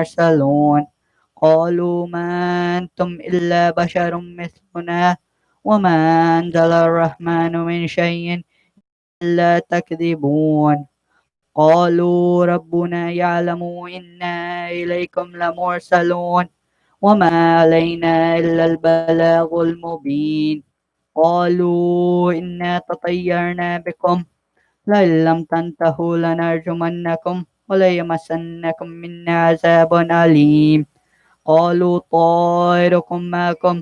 المرسلون قالوا ما أنتم إلا بشر مثلنا وما أنزل الرحمن من شيء إلا تكذبون قالوا ربنا يعلم إنا إليكم لمرسلون وما علينا إلا البلاغ المبين قالوا إنا تطيرنا بكم لئن لم تنتهوا لنرجمنكم وليمسنكم منا عذاب أليم قالوا طائركم معكم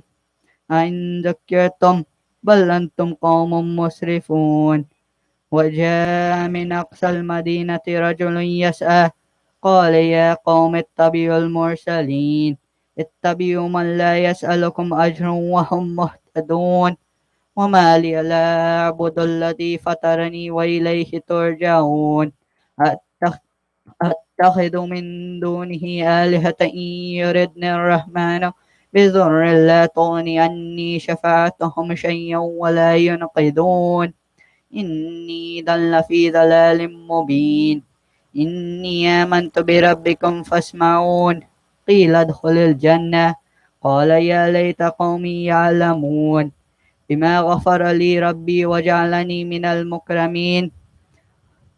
أئن ذكرتم بل أنتم قوم مسرفون وجاء من أقصى المدينة رجل يسعى قال يا قوم اتبعوا المرسلين اتبعوا من لا يسألكم أجرا وهم مهتدون وما لي لا أعبد الذي فطرني وإليه ترجعون أتخ- أتخذ من دونه آلهة إن يردني الرحمن بضر لا تغني عني شفاعتهم شيئا ولا ينقذون إني ضل في ضلال مبين إني آمنت بربكم فاسمعون قيل ادخل الجنة قال يا ليت قومي يعلمون بما غفر لي ربي وجعلني من المكرمين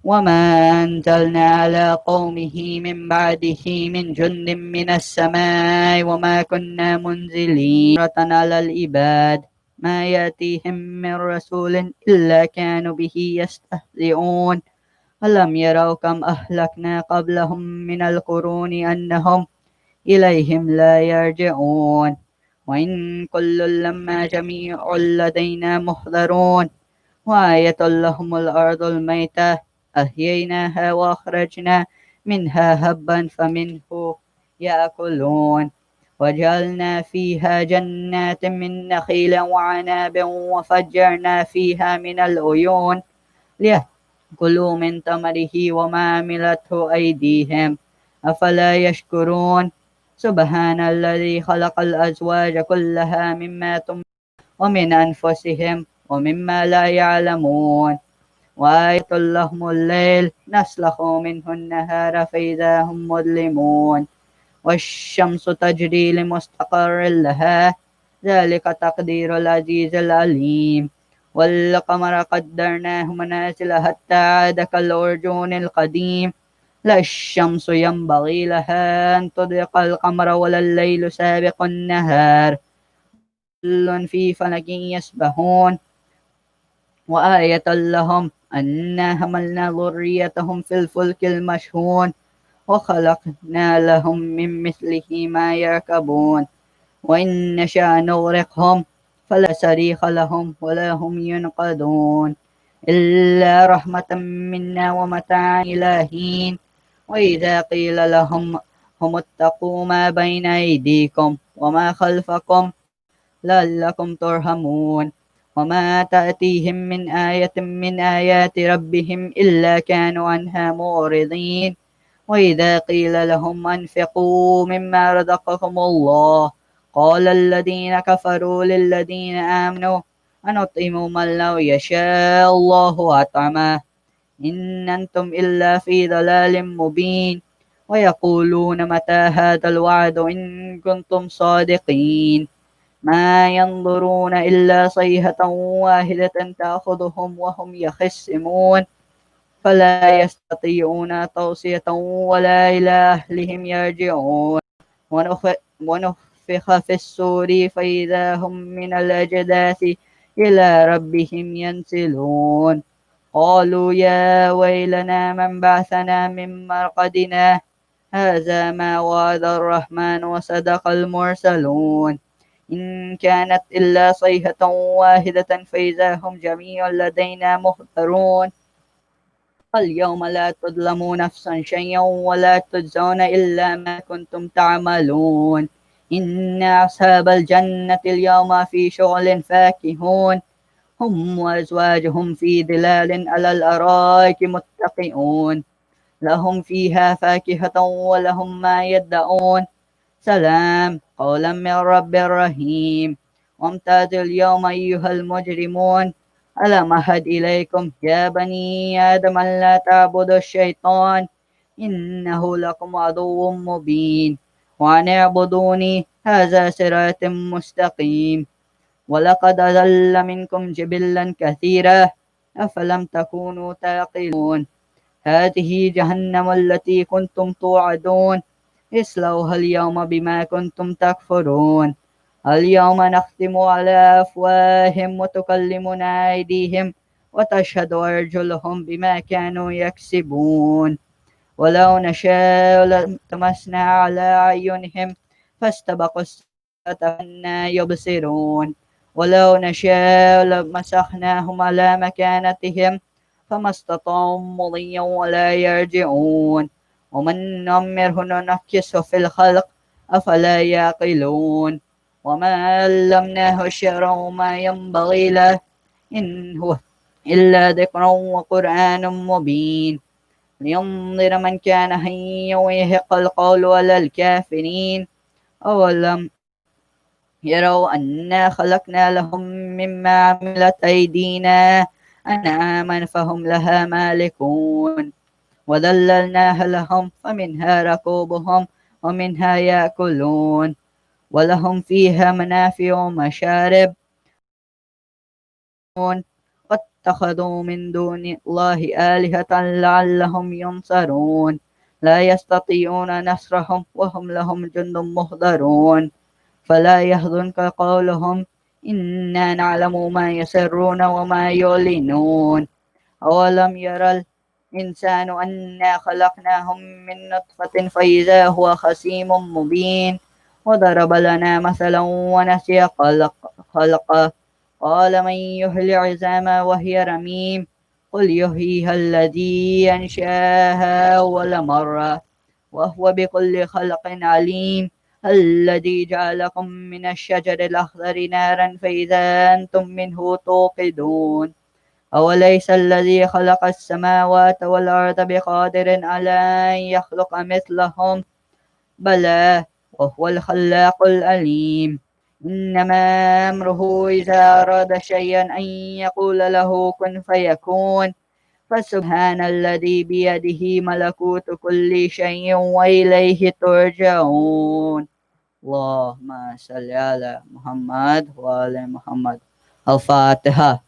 وما أنزلنا على قومه من بعده من جند من السماء وما كنا منزلين على العباد ما يأتيهم من رسول إلا كانوا به يستهزئون ألم يروا كم أهلكنا قبلهم من القرون أنهم إليهم لا يرجعون وإن كل لما جميع لدينا محضرون وآية لهم الأرض الميتة أحييناها وأخرجنا منها هبا فمنه يأكلون وجعلنا فيها جنات من نخيل وعناب وفجرنا فيها من العيون ليأكلوا من ثمره وما عملته أيديهم أفلا يشكرون سبحان الذي خلق الأزواج كلها مما ومن أنفسهم ومما لا يعلمون وآية لهم الليل نسلخ منه النهار فإذا هم مظلمون والشمس تجري لمستقر لها ذلك تقدير العزيز العليم والقمر قدرناه منازل حتى عاد كالأرجون القديم لا الشمس ينبغي لها أن تدرك القمر ولا الليل سابق النهار كل في فلك يسبحون وآية لهم أنا حملنا ذريتهم في الفلك المشحون وخلقنا لهم من مثله ما يركبون وإن نشأ نغرقهم فلا صريخ لهم ولا هم ينقذون إلا رحمة منا ومتاعا إلى حين وإذا قيل لهم هم اتقوا ما بين أيديكم وما خلفكم لعلكم ترحمون وما تأتيهم من آية من آيات ربهم إلا كانوا عنها معرضين وإذا قيل لهم أنفقوا مما رزقكم الله قال الذين كفروا للذين آمنوا أنطعم من لو يشاء الله أطعمه إن أنتم إلا في ضلال مبين ويقولون متى هذا الوعد إن كنتم صادقين ما ينظرون إلا صيحة واحدة تأخذهم وهم يخصمون فلا يستطيعون توصية ولا إلى أهلهم يرجعون ونفخ في الصور فإذا هم من الأجداث إلى ربهم ينسلون قالوا يا ويلنا من بعثنا من مرقدنا هذا ما وعد الرحمن وصدق المرسلون إن كانت إلا صيحة واحدة فإذا هم جميع لدينا محضرون اليوم لا تظلم نفس شيئا ولا تجزون إلا ما كنتم تعملون إن أصحاب الجنة اليوم في شغل فاكهون هم وأزواجهم في ظلال على الأرائك متكئون لهم فيها فاكهة ولهم ما يدعون سلام قولا من رب رحيم وامتازوا اليوم أيها المجرمون ألم أهد إليكم يا بني آدم أن لا تعبدوا الشيطان إنه لكم عدو مبين وأن اعبدوني هذا صراط مستقيم ولقد أضل منكم جبلا كثيرا أفلم تكونوا تعقلون هذه جهنم التي كنتم توعدون اصلوها اليوم بما كنتم تكفرون اليوم نختم على أفواههم وتكلمنا أيديهم وتشهد أرجلهم بما كانوا يكسبون ولو نشاء لطمسنا على أعينهم فاستبقوا الصراط فأنى يبصرون ولو نشاء لمسخناهم على مكانتهم فما استطاعوا مضيا ولا يرجعون ومن نعمره ننكسه في الخلق أفلا يعقلون وما علمناه الشعر وما ينبغي له إن هو إلا ذكر وقرآن مبين لينظر من كان حيا ويحق القول على الكافرين أولم يروا أنا خلقنا لهم مما عملت أيدينا أنعاما فهم لها مالكون وذللناها لهم فمنها ركوبهم ومنها يأكلون ولهم فيها منافع ومشارب واتخذوا من دون الله آلهة لعلهم ينصرون لا يستطيعون نصرهم وهم لهم جند مهضرون فلا يحزنك قولهم إنا نعلم ما يسرون وما يعلنون أولم يرى الإنسان أنا خلقناهم من نطفة فإذا هو خصيم مبين وضرب لنا مثلا ونسي خلقه قال من يحيي العظام وهي رميم قل يحييها الذي أنشاها أول مرة وهو بكل خلق عليم الذي جعلكم من الشجر الأخضر نارا فإذا أنتم منه توقدون أوليس الذي خلق السماوات والأرض بقادر على أن يخلق مثلهم بلى وهو الخلاق العليم إنما أمره إذا أراد شيئا أن يقول له كن فيكون فسبحان الذي بيده ملكوت كل شيء وإليه ترجعون اللهم صل على محمد وعلى محمد الفاتحة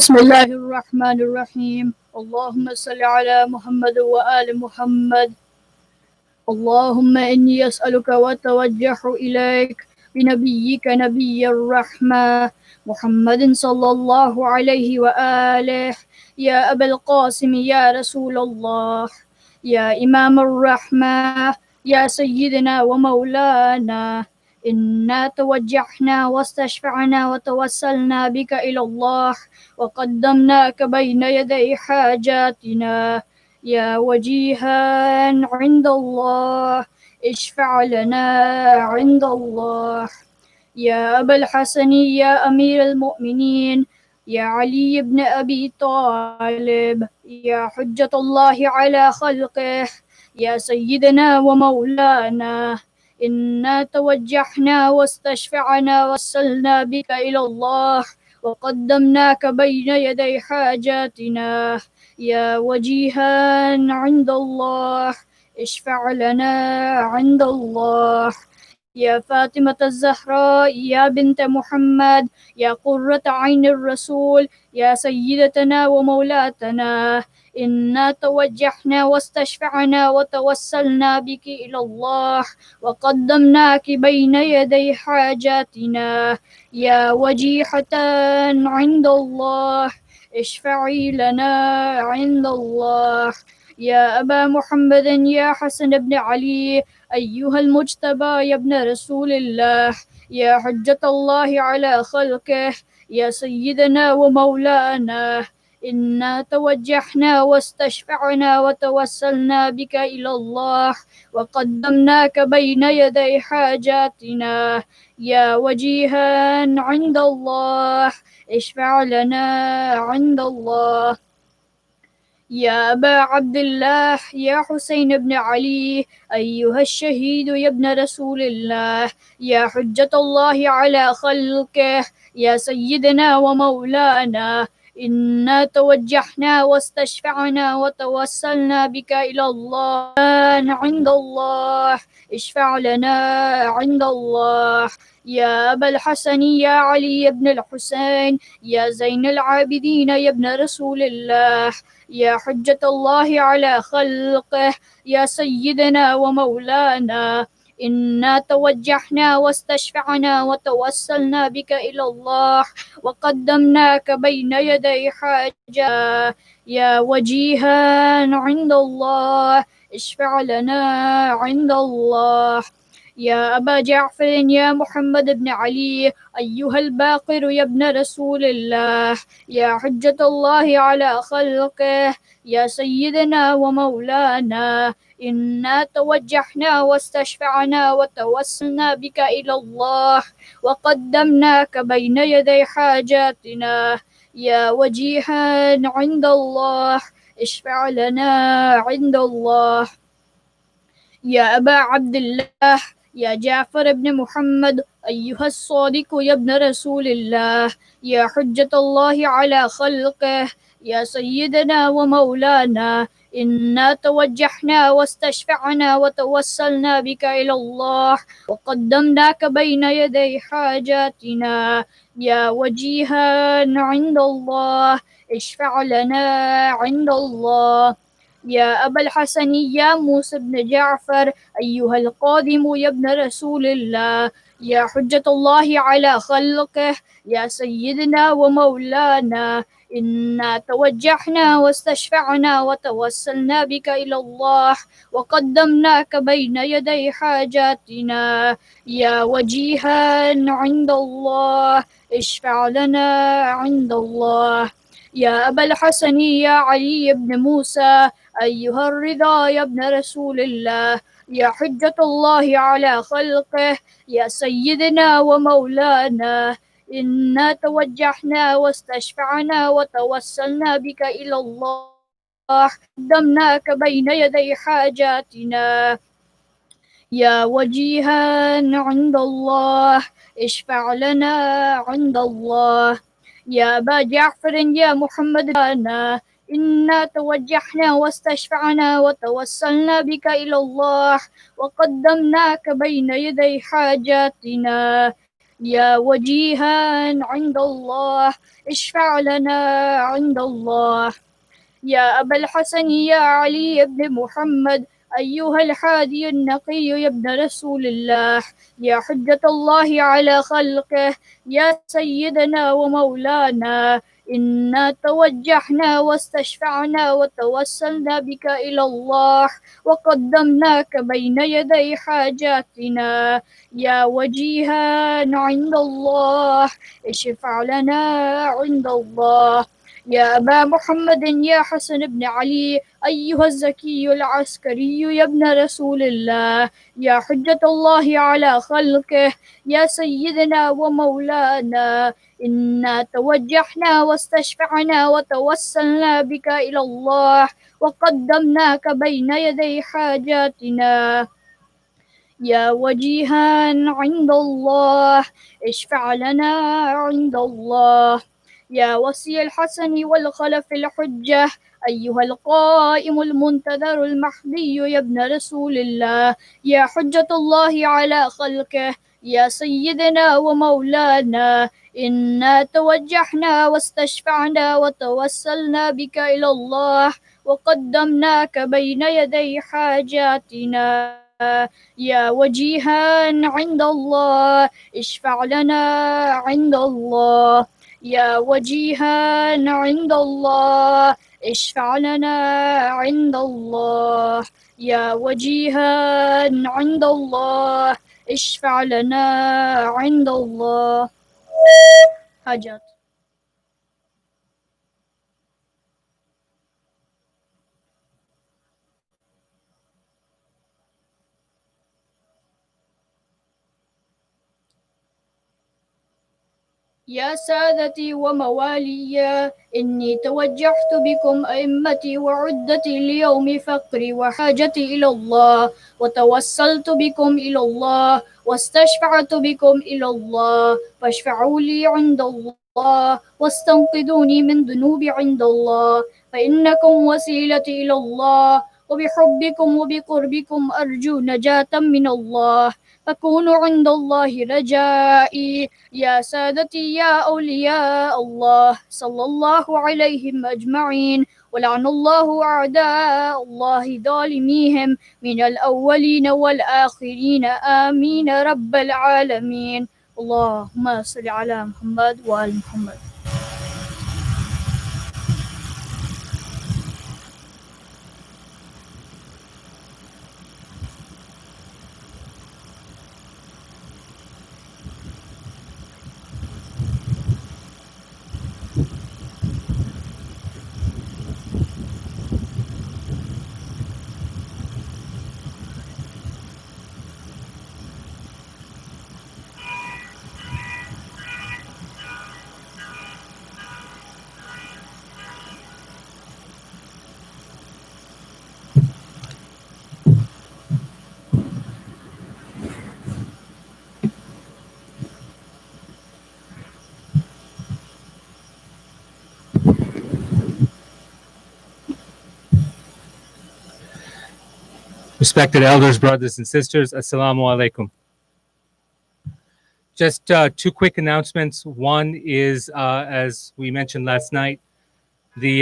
بسم الله الرحمن الرحيم اللهم صل على محمد وآل محمد اللهم إني أسألك وأتوجه إليك بنبيك نبي الرحمة محمد صلى الله عليه وآله يا أبا القاسم يا رسول الله يا إمام الرحمة يا سيدنا ومولانا إنا توجهنا واستشفعنا وتوسلنا بك إلى الله وقدمناك بين يدي حاجاتنا يا وجيها عند الله اشفع لنا عند الله يا أبا الحسن يا أمير المؤمنين يا علي بن أبي طالب يا حجة الله على خلقه يا سيدنا ومولانا إنا توجهنا واستشفعنا وسلنا بك إلى الله وقدمناك بين يدي حاجاتنا يا وجيها عند الله اشفع لنا عند الله يا فاطمة الزهراء يا بنت محمد يا قرة عين الرسول يا سيدتنا ومولاتنا، إنا توجهنا واستشفعنا وتوسلنا بك إلى الله وقدمناك بين يدي حاجاتنا، يا وجيحة عند الله اشفعي لنا عند الله. يا أبا محمد يا حسن بن علي أيها المجتبى يا ابن رسول الله، يا حجة الله على خلقه، يا سيدنا ومولانا، إنا توجهنا واستشفعنا وتوسلنا بك إلى الله وقدمناك بين يدي حاجاتنا، يا وجيها عند الله اشفع لنا عند الله. يا أبا عبد الله يا حسين بن علي أيها الشهيد يا ابن رسول الله، يا حجة الله على خلقه، يا سيدنا ومولانا، إنا توجهنا واستشفعنا وتوسلنا بك إلى الله عند الله اشفع لنا عند الله. يا أبا الحسن يا علي بن الحسين يا زين العابدين يا ابن رسول الله، يا حجة الله على خلقه، يا سيدنا ومولانا، إنا توجهنا واستشفعنا وتوسلنا بك إلى الله وقدمناك بين يدي حاجة، يا وجيها عند الله اشفع لنا عند الله. يا أبا جعفر يا محمد بن علي أيها الباقر يا ابن رسول الله، يا حجة الله على خلقه، يا سيدنا ومولانا، إنا توجهنا واستشفعنا وتوسلنا بك إلى الله وقدمناك بين يدي حاجاتنا، يا وجيها عند الله اشفع لنا عند الله. يا أبا عبد الله يا جعفر بن محمد أيها الصادق يا ابن رسول الله، يا حجة الله على خلقه، يا سيدنا ومولانا، إنا توجهنا واستشفعنا وتوسلنا بك إلى الله وقدمناك بين يدي حاجاتنا، يا وجيها عند الله اشفع لنا عند الله. يا أبا الحسن يا موسى بن جعفر أيها القادم يا ابن رسول الله، يا حجة الله على خلقه، يا سيدنا ومولانا، إنا توجهنا واستشفعنا وتوسلنا بك إلى الله وقدمناك بين يدي حاجاتنا، يا وجيها عند الله اشفع لنا عند الله. يا أبا الحسن يا علي بن موسى أيها الرضا يا ابن رسول الله، يا حجة الله على خلقه، يا سيدنا ومولانا، إنا توجهنا واستشفعنا وتوسلنا بك إلى الله قدمناك بين يدي حاجاتنا، يا وجيها عند الله اشفع لنا عند الله. يا أبا جعفر يا محمد أنا إنا توجهنا واستشفعنا وتوسلنا بك إلى الله وقدمناك بين يدي حاجاتنا، يا وجيها عند الله اشفع لنا عند الله. يا أبا الحسن يا علي بن محمد أيها الحادي النقي يا ابن رسول الله، يا حجة الله على خلقه، يا سيدنا ومولانا، إنا توجهنا واستشفعنا وتوسلنا بك إلى الله وقدمناك بين يدي حاجاتنا، يا وجيها عند الله اشفع لنا عند الله. يا أبا محمد يا حسن بن علي أيها الزكي العسكري يا ابن رسول الله، يا حجة الله على خلقه، يا سيدنا ومولانا، إنا توجهنا واستشفعنا وتوسلنا بك إلى الله وقدمناك بين يدي حاجاتنا، يا وجيها عند الله اشفع لنا عند الله. يا وصي الحسن والخلف الحجة، أيها القائم المنتظر المهدي يا ابن رسول الله، يا حجة الله على خلقه، يا سيدنا ومولانا، إنا توجهنا واستشفعنا وتوسلنا بك إلى الله وقدمناك بين يدي حاجاتنا، يا وجيها عند الله اشفع لنا عند الله، يا وجيها عند الله اشفع لنا عند الله، يا وجيها عند الله اشفع لنا عند الله. حاجات. يا سادتي وموالي، إني توجهت بكم أئمتي وعدتي ليوم فقري وحاجتي إلى الله، وتوسلت بكم إلى الله واستشفعت بكم إلى الله، فاشفعوا لي عند الله واستنقذوني من ذنوبي عند الله، فإنكم وسيلتي إلى الله، وبحبكم وبقربكم أرجو نجاة من الله، فكونوا عند الله رجائي. يا سادتي يا أولياء الله صلى الله عليهم أجمعين، ولعن الله أعداء الله ظالميهم من الأولين والآخرين، آمين رب العالمين. اللهم صل على محمد وآل محمد. Respected elders, brothers and sisters, Assalamu alaikum. Just two quick announcements. One is, as we mentioned last night, the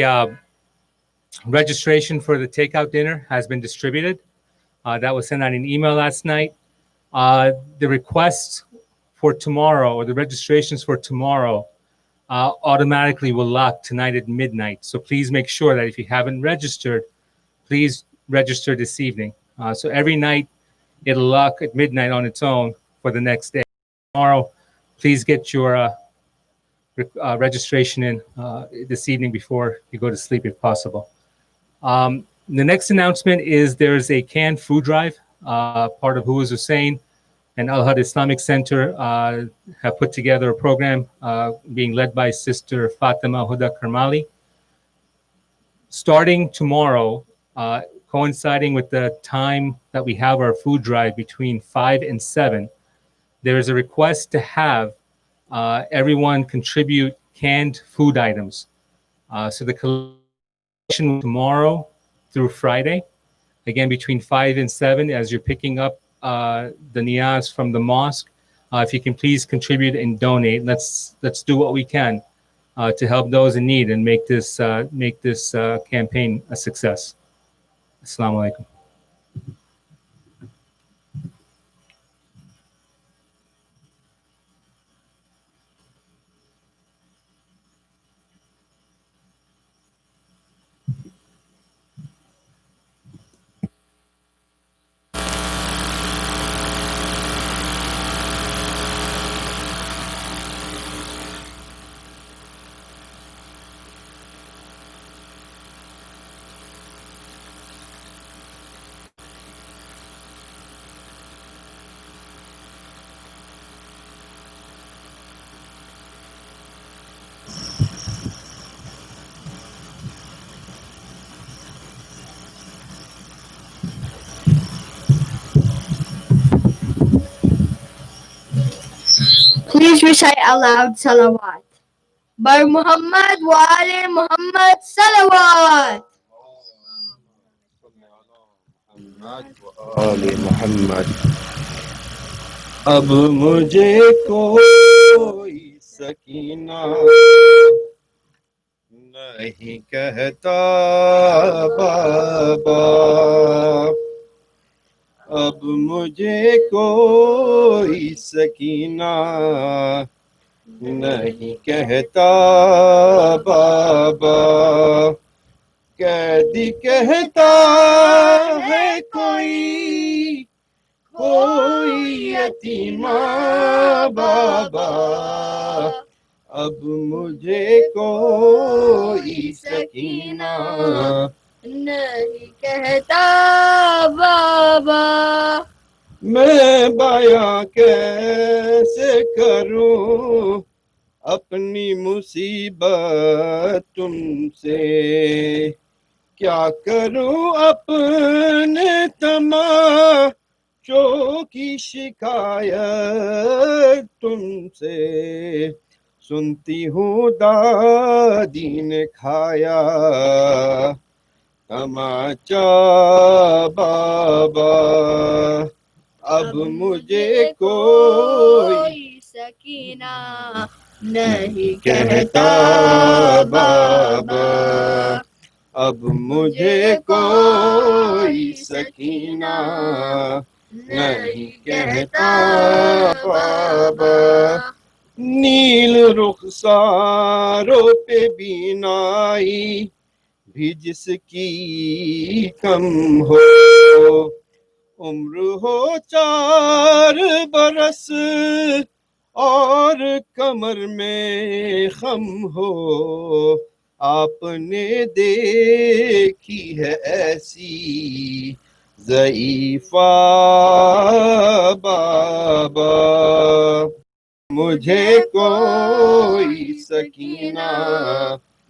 registration for the takeout dinner has been distributed. That was sent out an email last night. The requests for tomorrow, or the registrations for tomorrow, automatically will lock tonight at midnight. So please make sure that if you haven't registered, please register this evening. So every night it'll lock at midnight on its own for the next day. Tomorrow, please get your registration in this evening before you go to sleep if possible. The next announcement is there's a canned food drive. Part of Who is Hussein and Al-Had Islamic Center have put together a program being led by Sister Fatima Huda Karmali. Starting tomorrow, coinciding with the time that we have our food drive between 5 and 7, there is a request to have everyone contribute canned food items. So the collection tomorrow through Friday, again between 5 and 7, as you're picking up the niyaz from the mosque, if you can please contribute and donate. Let's do what we can to help those in need and make this campaign a success. Assalamu alaikum. Please recite aloud salawat. by Muhammad wa ali Muhammad salawat. आले मोहम्मद। अब मुझे कोई सकीना नहीं कहता बाबा। अब मुझे कोई सकीना नहीं कहता बाबा। कैदी कहता है कोई यतीमा बाबा। अब मुझे कोई सकीना नहीं कहता बाबा। मैं बयां कैसे करूं अपनी मुसीबत तुमसे। क्या करूं अपने तमाशों की शिकायत तुमसे। सुनती हूँ दादी ने खाया तमाचा बाबा। अब मुझे कोई सकीना नहीं कहता बाबा। अब मुझे कोई सकीना नहीं कहता बाबा। नील रुखसारों पे बीनाई भी जिसकी कम हो। उम्र हो 4 बरस और कमर में खम हो। आपने देखी है ऐसी ज़ईफ़ा बाबा। मुझे कोई सकीना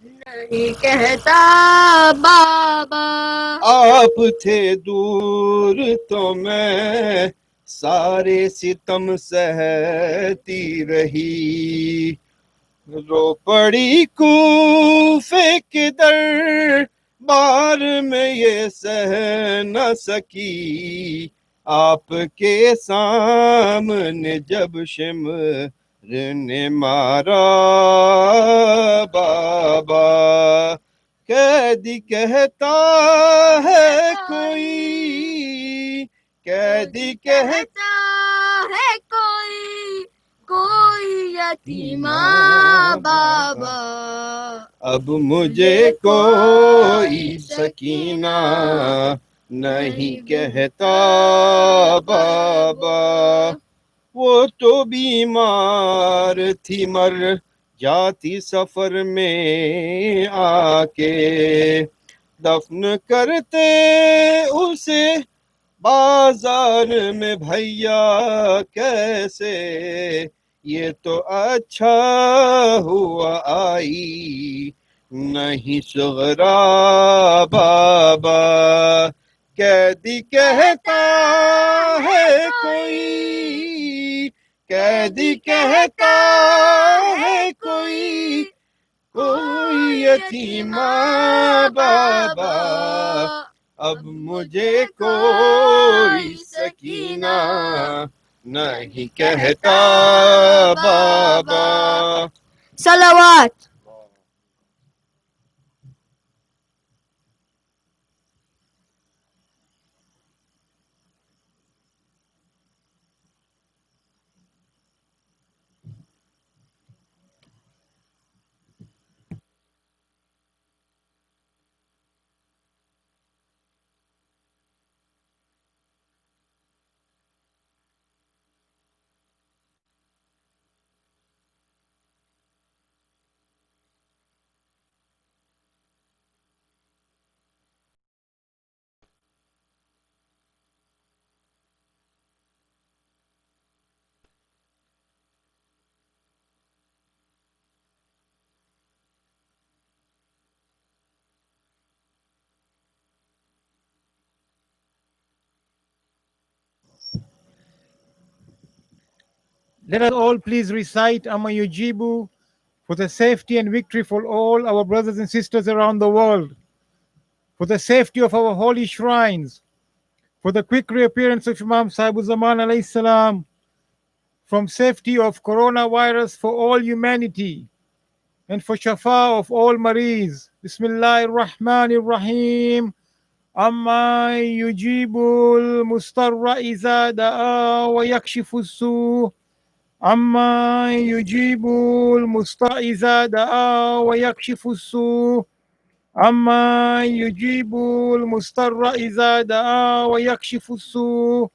नहीं कहता बाबा। आप थे दूर तो मैं सारे सितम सहती रही। रो पड़ी कूफे के दर बार में ये सह न सकी। आपके सामने जब शिमर ने मारा बाबा। कैदी कहता है कोई, कैदी कहता है कोई यतीमा बाबा। अब मुझे कोई सकीना नहीं कहता बाबा। वो तो बीमार थी मर जाती सफर में आके। दफन करते उसे बाजार में भैया कैसे। ये तो अच्छा हुआ आई नहीं सुगरा बाबा। कैदी कहता है कोई, कैदी कहता है कोई यतीमा बाबा। अब मुझे कोई सकीना नहीं कहता बाबा। सलावत। Let us all please recite Amma Yujibu for the safety and victory for all our brothers and sisters around the world, for the safety of our holy shrines, for the quick reappearance of Imam Sahibu Zaman alayhi salam, from safety of coronavirus for all humanity, and for shafa of all marees. Bismillahir Rahmanir Rahim. Amma yujibul mustarra iza da'a wa yakshifu su. Amma yujibul mustarra iza da'a wa yakshifu su. Amma yujibul mustarra iza da'a wa yakshifu su.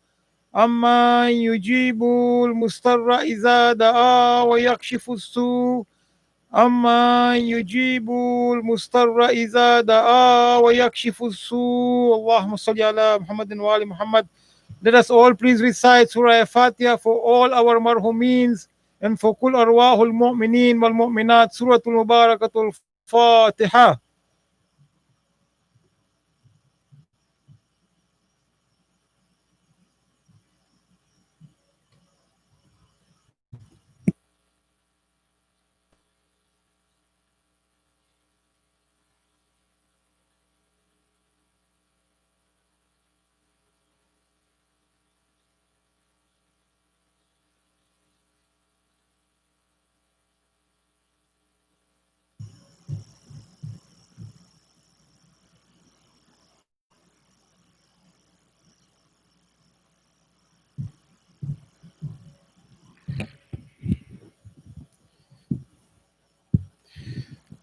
Amma yujibul mustarra iza da'a wa yakshifu su. أما يجيب المضطر إذا دعا ويكشف السوء اللهم صل على محمد وآل محمد. Let us all please recite Surah Al-Fatiha for all our marhumins and for كل أرواح المؤمنين والمؤمنات. سورة المباركة الفاتحة.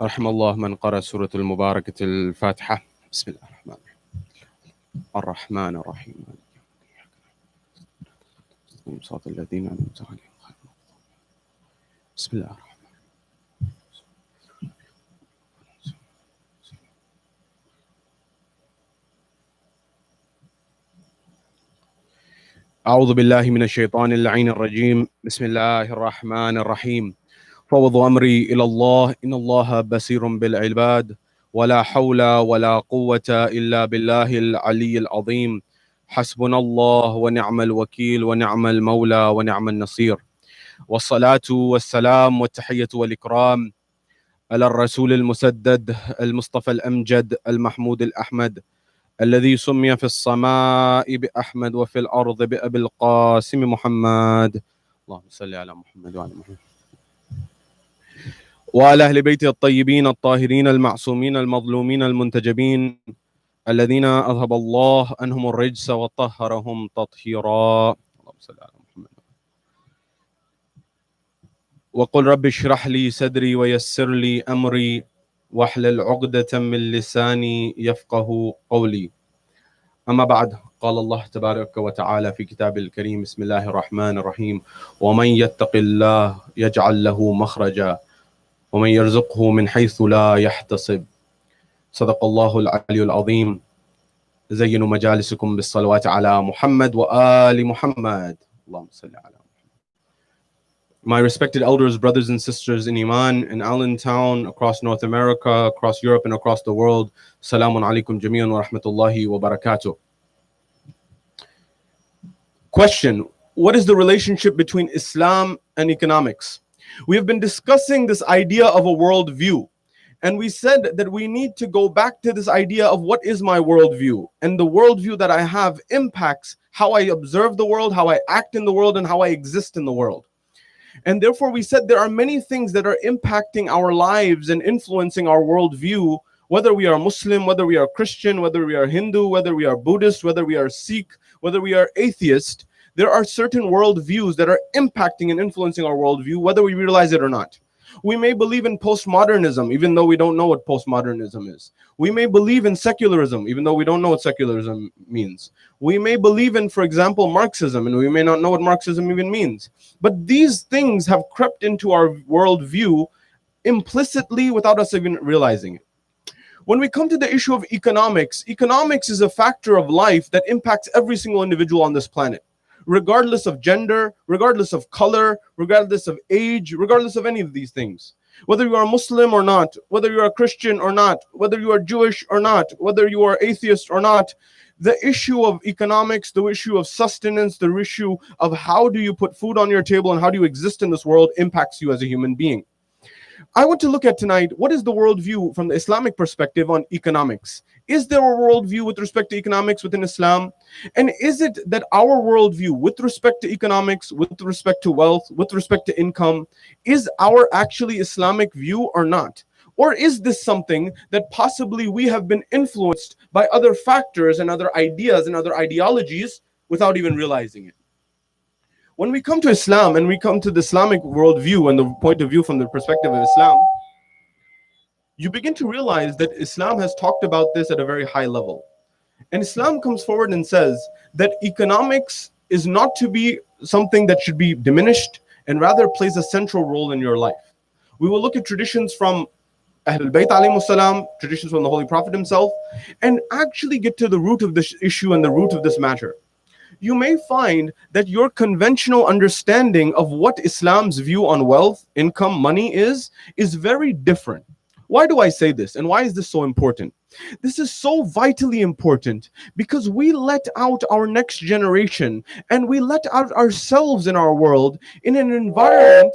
رحم الله من قرأ سورة المباركة الفاتحة. بسم الله الرحمن الرحيم. صراط الذين أنعمت عليهم. بسم الله الرحمن. أعوذ بالله من الشيطان اللعين الرجيم. بسم الله الرحمن الرحيم. فوض أمري إلى الله إن الله بصير بالعباد ولا حول ولا قوة إلا بالله العلي العظيم. حسبنا الله ونعم الوكيل ونعم المولى ونعم النصير. والصلاة والسلام والتحية والإكرام على الرسول المسدد المصطفى الأمجد المحمود الأحمد الذي سمي في السماء بأحمد وفي الأرض بأبي القاسم محمد. اللهم صل على محمد وعلى محمد وعلى أهل بيته الطيبين الطاهرين المعصومين المظلومين المنتجبين الذين أذهب الله عنهم الرجس وطهرهم تطهيرا. اللهم صل على محمد. وقل رب اشرح لي صدري ويسر لي أمري واحلل عقدة من لساني يفقه قولي. أما بعد، قال الله تبارك وتعالى في كتابه الكريم: بسم الله الرحمن الرحيم. ومن يتق الله يجعل له مخرجا ومن يرزقه من حيث لا يحتسب. صدق الله العلي العظيم. زينوا مجالسكم بالصلوات على محمد وآل محمد. اللهم صل على محمد. My respected elders, brothers and sisters in Iman, in Allentown, across North America, across Europe and across the world, Salamun alaikum jami'an wa rahmatullahi wa barakatuh. Question: what is the relationship between Islam and economics? We have been discussing this idea of a worldview, and we said that we need to go back to this idea of what is my worldview, and the worldview that I have impacts how I observe the world, how I act in the world, and how I exist in the world. And therefore we said there are many things that are impacting our lives and influencing our worldview, whether we are Muslim, whether we are Christian, whether we are Hindu, whether we are Buddhist, whether we are Sikh, whether we are atheist. There are certain worldviews that are impacting and influencing our worldview, whether we realize it or not. We may believe in postmodernism, even though we don't know what postmodernism is. We may believe in secularism, even though we don't know what secularism means. We may believe in, for example, Marxism, and we may not know what Marxism even means. But these things have crept into our worldview implicitly without us even realizing it. When we come to the issue of economics, economics is a factor of life that impacts every single individual on this planet, regardless of gender, regardless of color, regardless of age, regardless of any of these things. Whether you are Muslim or not, whether you are Christian or not, whether you are Jewish or not, whether you are atheist or not, the issue of economics, the issue of sustenance, the issue of how do you put food on your table and how do you exist in this world impacts you as a human being. I want to look at tonight, what is the worldview from the Islamic perspective on economics? Is there a worldview with respect to economics within Islam? And is it that our worldview with respect to economics, with respect to wealth, with respect to income, is our actually Islamic view or not? Or is this something that possibly we have been influenced by other factors and other ideas and other ideologies without even realizing it? When we come to Islam and we come to the Islamic worldview and the point of view from the perspective of Islam, you begin to realize that Islam has talked about this at a very high level. And Islam comes forward and says that economics is not to be something that should be diminished and rather plays a central role in your life. We will look at traditions from Ahlul Bayt alayhimus salam, traditions from the Holy Prophet himself, and actually get to the root of this issue and the root of this matter. You may find that your conventional understanding of what Islam's view on wealth, income, money is very different. Why do I say this? And why is this so important? This is so vitally important because we let out our next generation and we let out ourselves in our world in an environment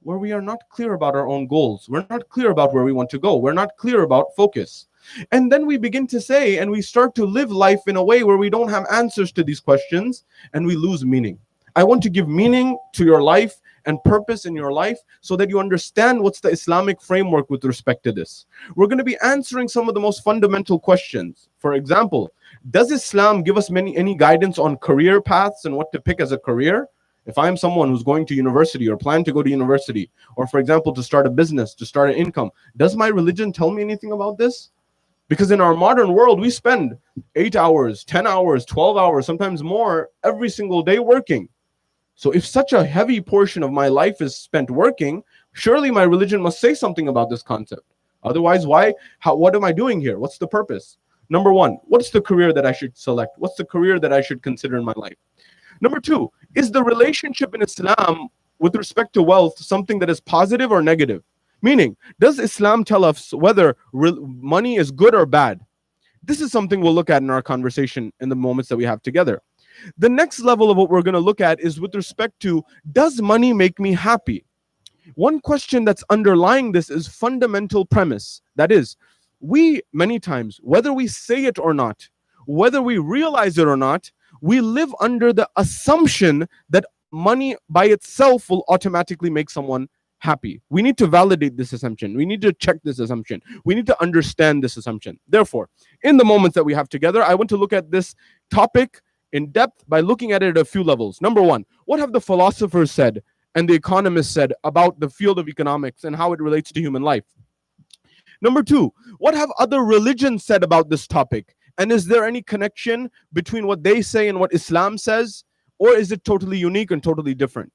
where we are not clear about our own goals. We're not clear about where we want to go. We're not clear about focus. And then we begin to say, and we start to live life in a way where we don't have answers to these questions and we lose meaning. I want to give meaning to your life and purpose in your life so that you understand what's the Islamic framework with respect to this. We're going to be answering some of the most fundamental questions. For example, does Islam give us any guidance on career paths and what to pick as a career? If I'm someone who's going to university or plan to go to university, or for example, to start a business, to start an income, does my religion tell me anything about this? Because in our modern world, we spend 8 hours, 10 hours, 12 hours, sometimes more every single day working. So if such a heavy portion of my life is spent working, surely my religion must say something about this concept. Otherwise, what am I doing here? What's the purpose? Number one, what's the career that I should select? What's the career that I should consider in my life? Number two, is the relationship in Islam with respect to wealth something that is positive or negative? Meaning, does Islam tell us whether money is good or bad? This is something we'll look at in our conversation in the moments that we have together. The next level of what we're going to look at is with respect to, does money make me happy? One question that's underlying this is fundamental premise. That is, we many times, whether we say it or not, whether we realize it or not, we live under the assumption that money by itself will automatically make someone happy. We need to validate this assumption. We need to check this assumption. We need to understand this assumption. Therefore, in the moments that we have together, I want to look at this topic in depth by looking at it at a few levels. Number one, what have the philosophers said and the economists said about the field of economics and how it relates to human life? Number two, what have other religions said about this topic? And is there any connection between what they say and what Islam says? Or is it totally unique and totally different?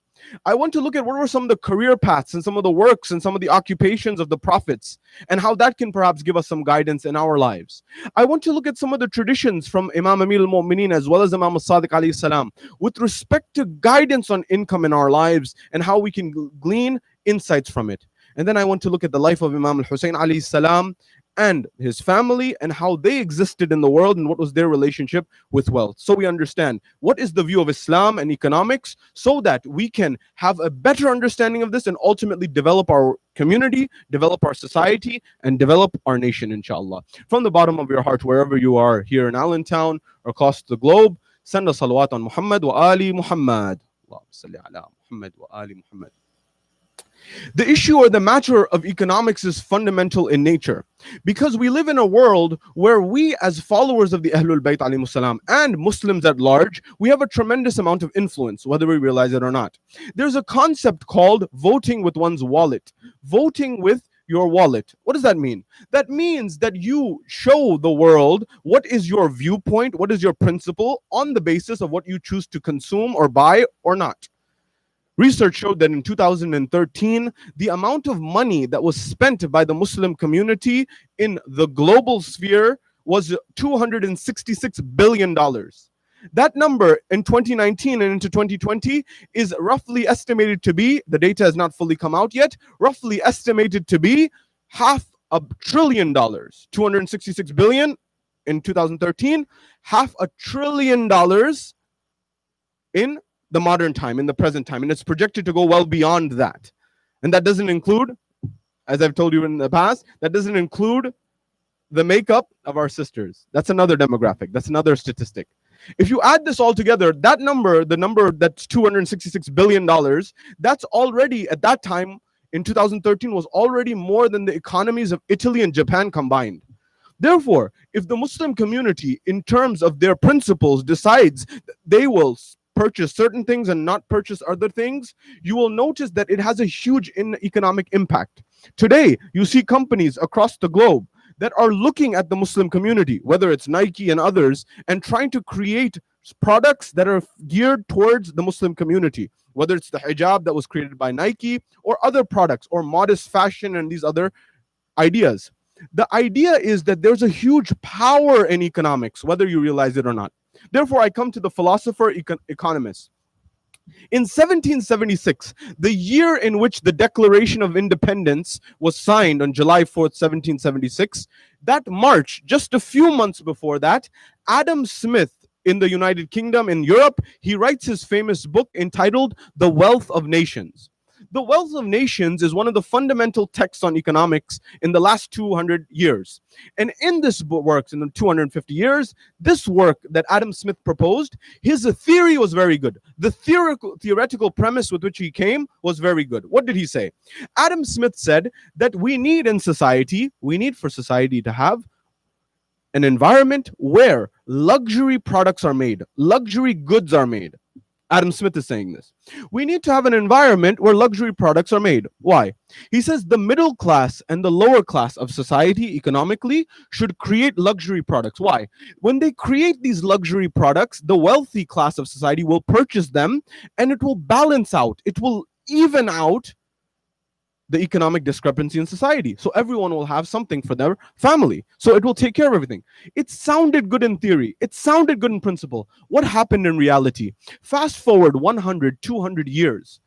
I want to look at what were some of the career paths and some of the works and some of the occupations of the prophets and how that can perhaps give us some guidance in our lives. I want to look at some of the traditions from Imam Amir al-Mu'mineen as well as Imam al-Sadiq alayhi salam with respect to guidance on income in our lives and how we can glean insights from it. And then I want to look at the life of Imam al-Hussein alayhi salam and his family and how they existed in the world and what was their relationship with wealth. So we understand what is the view of Islam and economics so that we can have a better understanding of this and ultimately develop our community, develop our society, and develop our nation, inshallah. From the bottom of your heart, wherever you are, here in Allentown or across the globe, send a salawat on Muhammad wa Ali Muhammad. Allahumma salli ala Muhammad wa Ali Muhammad. The issue or the matter of economics is fundamental in nature because we live in a world where we as followers of the Ahlul Bayt alayhimus salam and Muslims at large, we have a tremendous amount of influence, whether we realize it or not. There's a concept called voting with one's wallet. Voting with your wallet. What does that mean? That means that you show the world what is your viewpoint, what is your principle on the basis of what you choose to consume or buy or not. Research showed that in 2013, the amount of money that was spent by the Muslim community in the global sphere was $266 billion. That number in 2019 and into 2020 is roughly estimated to be, the data has not fully come out yet, roughly estimated to be $500 billion. 266 billion in 2013, $500 billion in the modern time, in the present time, and it's projected to go well beyond that. And that doesn't include as I've told you in the past, that doesn't include the makeup of our sisters. That's another demographic. That's another statistic. If you add this all together, that number, the number that's $266 billion, that's already at that time in 2013 was already more than the economies of Italy and Japan combined. Therefore, if the Muslim community, in terms of their principles, decides that they will purchase certain things and not purchase other things, you will notice that it has a huge economic impact. Today, you see companies across the globe that are looking at the Muslim community, whether it's Nike and others, and trying to create products that are geared towards the Muslim community, whether it's the hijab that was created by Nike or other products or modest fashion and these other ideas. The idea is that there's a huge power in economics, whether you realize it or not. Therefore, I come to the philosopher economist. In 1776, the year in which the Declaration of Independence was signed on July 4th, 1776, that March, just a few months before that, Adam Smith in the United Kingdom, in Europe, he writes his famous book entitled The Wealth of Nations. The Wealth of Nations is one of the fundamental texts on economics in the last 200 years. And in this work, in the 250 years, this work that Adam Smith proposed, his theory was very good. The theoretical premise with which he came was very good. What did he say? Adam Smith said that we need for society to have an environment where luxury products are made, luxury goods are made. Adam Smith is saying this. We need to have an environment where luxury products are made. Why? He says the middle class and the lower class of society economically should create luxury products. Why? When they create these luxury products, the wealthy class of society will purchase them and it will balance out, it will even out the economic discrepancy in society. So everyone will have something for their family. So it will take care of everything. It sounded good in theory. It sounded good in principle. What happened in reality? Fast forward 100, 200 years.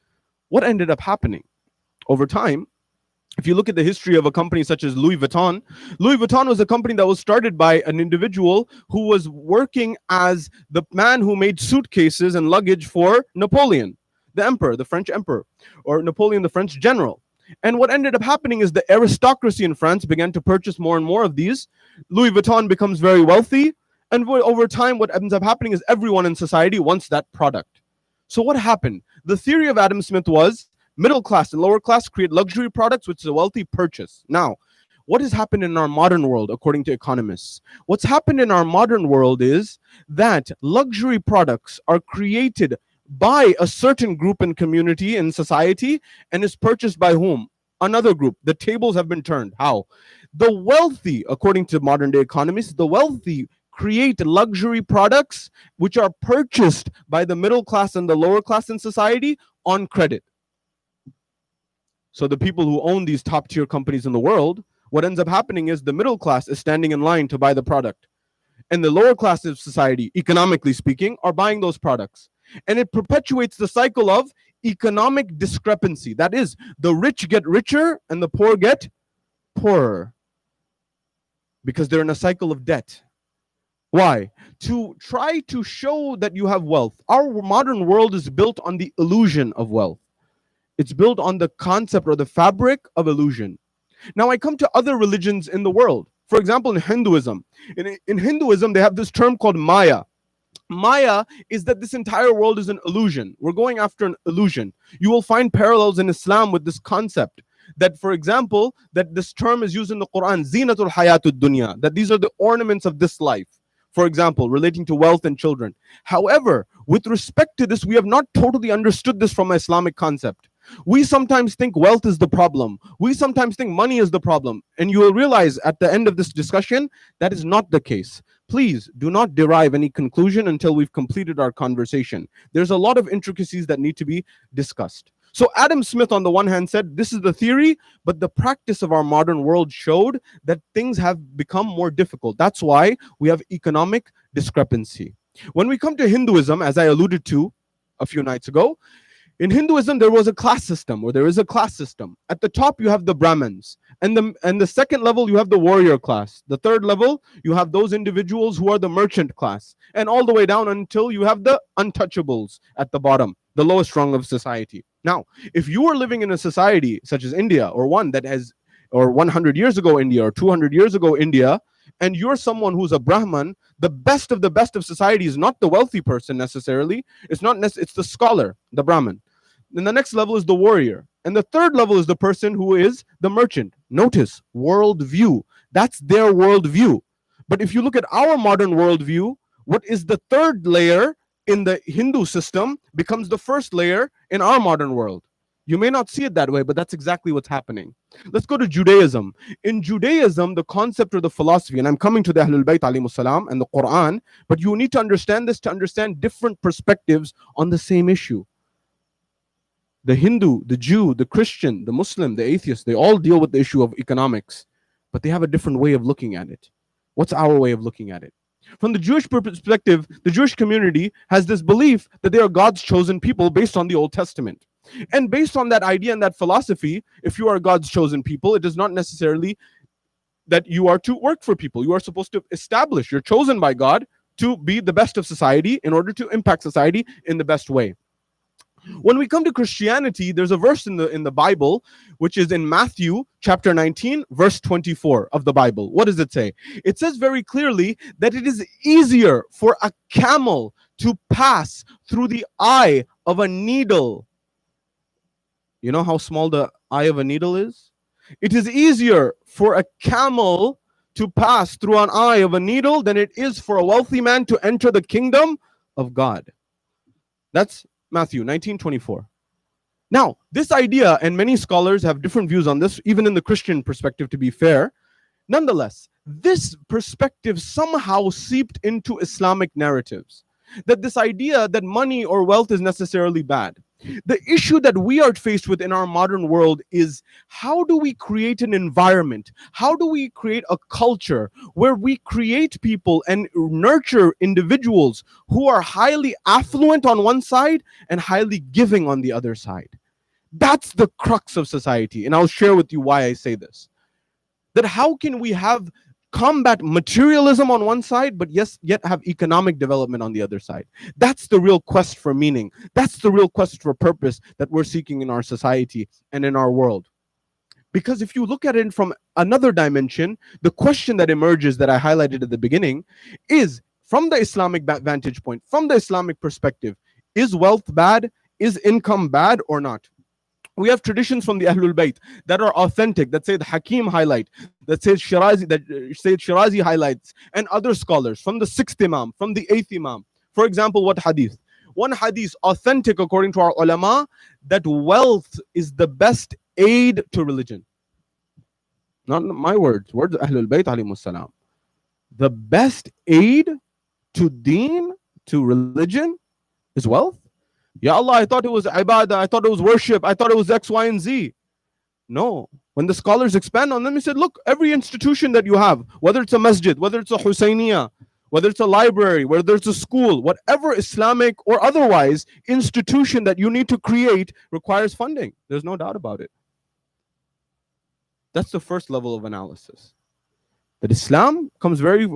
What ended up happening? Over time, if you look at the history of a company such as Louis Vuitton was a company that was started by an individual who was working as the man who made suitcases and luggage for Napoleon, the emperor, the French emperor, or Napoleon, the French general. And what ended up happening is the aristocracy in France began to purchase more and more of these. Louis Vuitton becomes very wealthy. And over time, what ends up happening is everyone in society wants that product. So what happened? The theory of Adam Smith was middle class and lower class create luxury products, which the wealthy purchase. Now, what has happened in our modern world, according to economists? What's happened in our modern world is that luxury products are created by a certain group and community in society and is purchased by whom? Another group. The tables have been turned. How? The wealthy, according to modern day economists, the wealthy create luxury products which are purchased by the middle class and the lower class in society on credit. So the people who own these top tier companies in the world, what ends up happening is the middle class is standing in line to buy the product. And the lower class of society, economically speaking, are buying those products. And it perpetuates the cycle of economic discrepancy. That is, the rich get richer and the poor get poorer because they're in a cycle of debt. Why? To try to show that you have wealth. Our modern world is built on the illusion of wealth. It's built on the concept or the fabric of illusion. Now I come to other religions in the world. For example, in Hinduism. In Hinduism, they have this term called Maya. Maya is that this entire world is an illusion. We're going after an illusion. You will find parallels in Islam with this concept. That, for example, that this term is used in the Quran, Zinatul Hayatud Dunya, that these are the ornaments of this life. For example, relating to wealth and children. However, with respect to this, we have not totally understood this from an Islamic concept. We sometimes think wealth is the problem. We sometimes think money is the problem. And you will realize at the end of this discussion, that is not the case. Please do not derive any conclusion until we've completed our conversation. There's a lot of intricacies that need to be discussed. So Adam Smith, on the one hand, said, this is the theory, but the practice of our modern world showed that things have become more difficult. That's why we have economic discrepancy. When we come to Hinduism, as I alluded to a few nights ago, in Hinduism, there was a class system, or there is a class system. At the top, you have the Brahmins. And the second level, you have the warrior class. The third level, you have those individuals who are the merchant class. And all the way down until you have the untouchables at the bottom, the lowest rung of society. Now, if you are living in a society such as India, or one that has or 100 years ago India, or 200 years ago India, and you're someone who's a Brahman, the best of society is not the wealthy person necessarily. It's the scholar, the Brahman. Then the next level is the warrior. And the third level is the person who is the merchant. Notice, worldview. That's their worldview. But if you look at our modern worldview, what is the third layer in the Hindu system becomes the first layer in our modern world. You may not see it that way, but that's exactly what's happening. Let's go to Judaism. In Judaism, the concept or the philosophy, and I'm coming to the Ahlul Bayt alayhimus salam and the Quran, but you need to understand this to understand different perspectives on the same issue. The Hindu, the Jew, the Christian, the Muslim, the atheist, they all deal with the issue of economics, but they have a different way of looking at it. What's our way of looking at it? From the Jewish perspective, the Jewish community has this belief that they are God's chosen people based on the Old Testament. And based on that idea and that philosophy, if you are God's chosen people, it is not necessarily that you are to work for people. You are supposed to establish, you're chosen by God to be the best of society in order to impact society in the best way. When we come to Christianity, there's a verse in the Bible, which is in Matthew chapter 19, verse 24 of the Bible. What does it say? It says very clearly that it is easier for a camel to pass through the eye of a needle. You know how small the eye of a needle is? It is easier for a camel to pass through an eye of a needle than it is for a wealthy man to enter the kingdom of God. That's Matthew 19:24. Now, this idea, and many scholars have different views on this, even in the Christian perspective, to be fair. Nonetheless, this perspective somehow seeped into Islamic narratives, that this idea that money or wealth is necessarily bad. The issue that we are faced with in our modern world is, how do we create an environment? How do we create a culture where we create people and nurture individuals who are highly affluent on one side and highly giving on the other side? That's the crux of society. And I'll share with you why I say this. That how can we have combat materialism on one side, but yet have economic development on the other side? That's the real quest for meaning. That's the real quest for purpose that we're seeking in our society and in our world. Because if you look at it from another dimension, the question that emerges that I highlighted at the beginning is, from the Islamic vantage point, from the Islamic perspective, is wealth bad? Is income bad or not? We have traditions from the Ahlul Bayt that are authentic, that Sayyid Hakim highlight, that Sayyid Shirazi highlights, and other scholars from the 6th Imam, from the 8th Imam. For example, what hadith? One hadith authentic according to our ulama, that wealth is the best aid to religion. Not my words of Ahlul Bayt alayhimus salam. The best aid to deen, to religion, is wealth. Ya Allah, I thought it was ibadah, I thought it was worship, I thought it was X, Y, and Z. No. When the scholars expand on them, he said, look, every institution that you have, whether it's a masjid, whether it's a Husayniyah, whether it's a library, whether it's a school, whatever Islamic or otherwise institution that you need to create requires funding. There's no doubt about it. That's the first level of analysis. That Islam comes very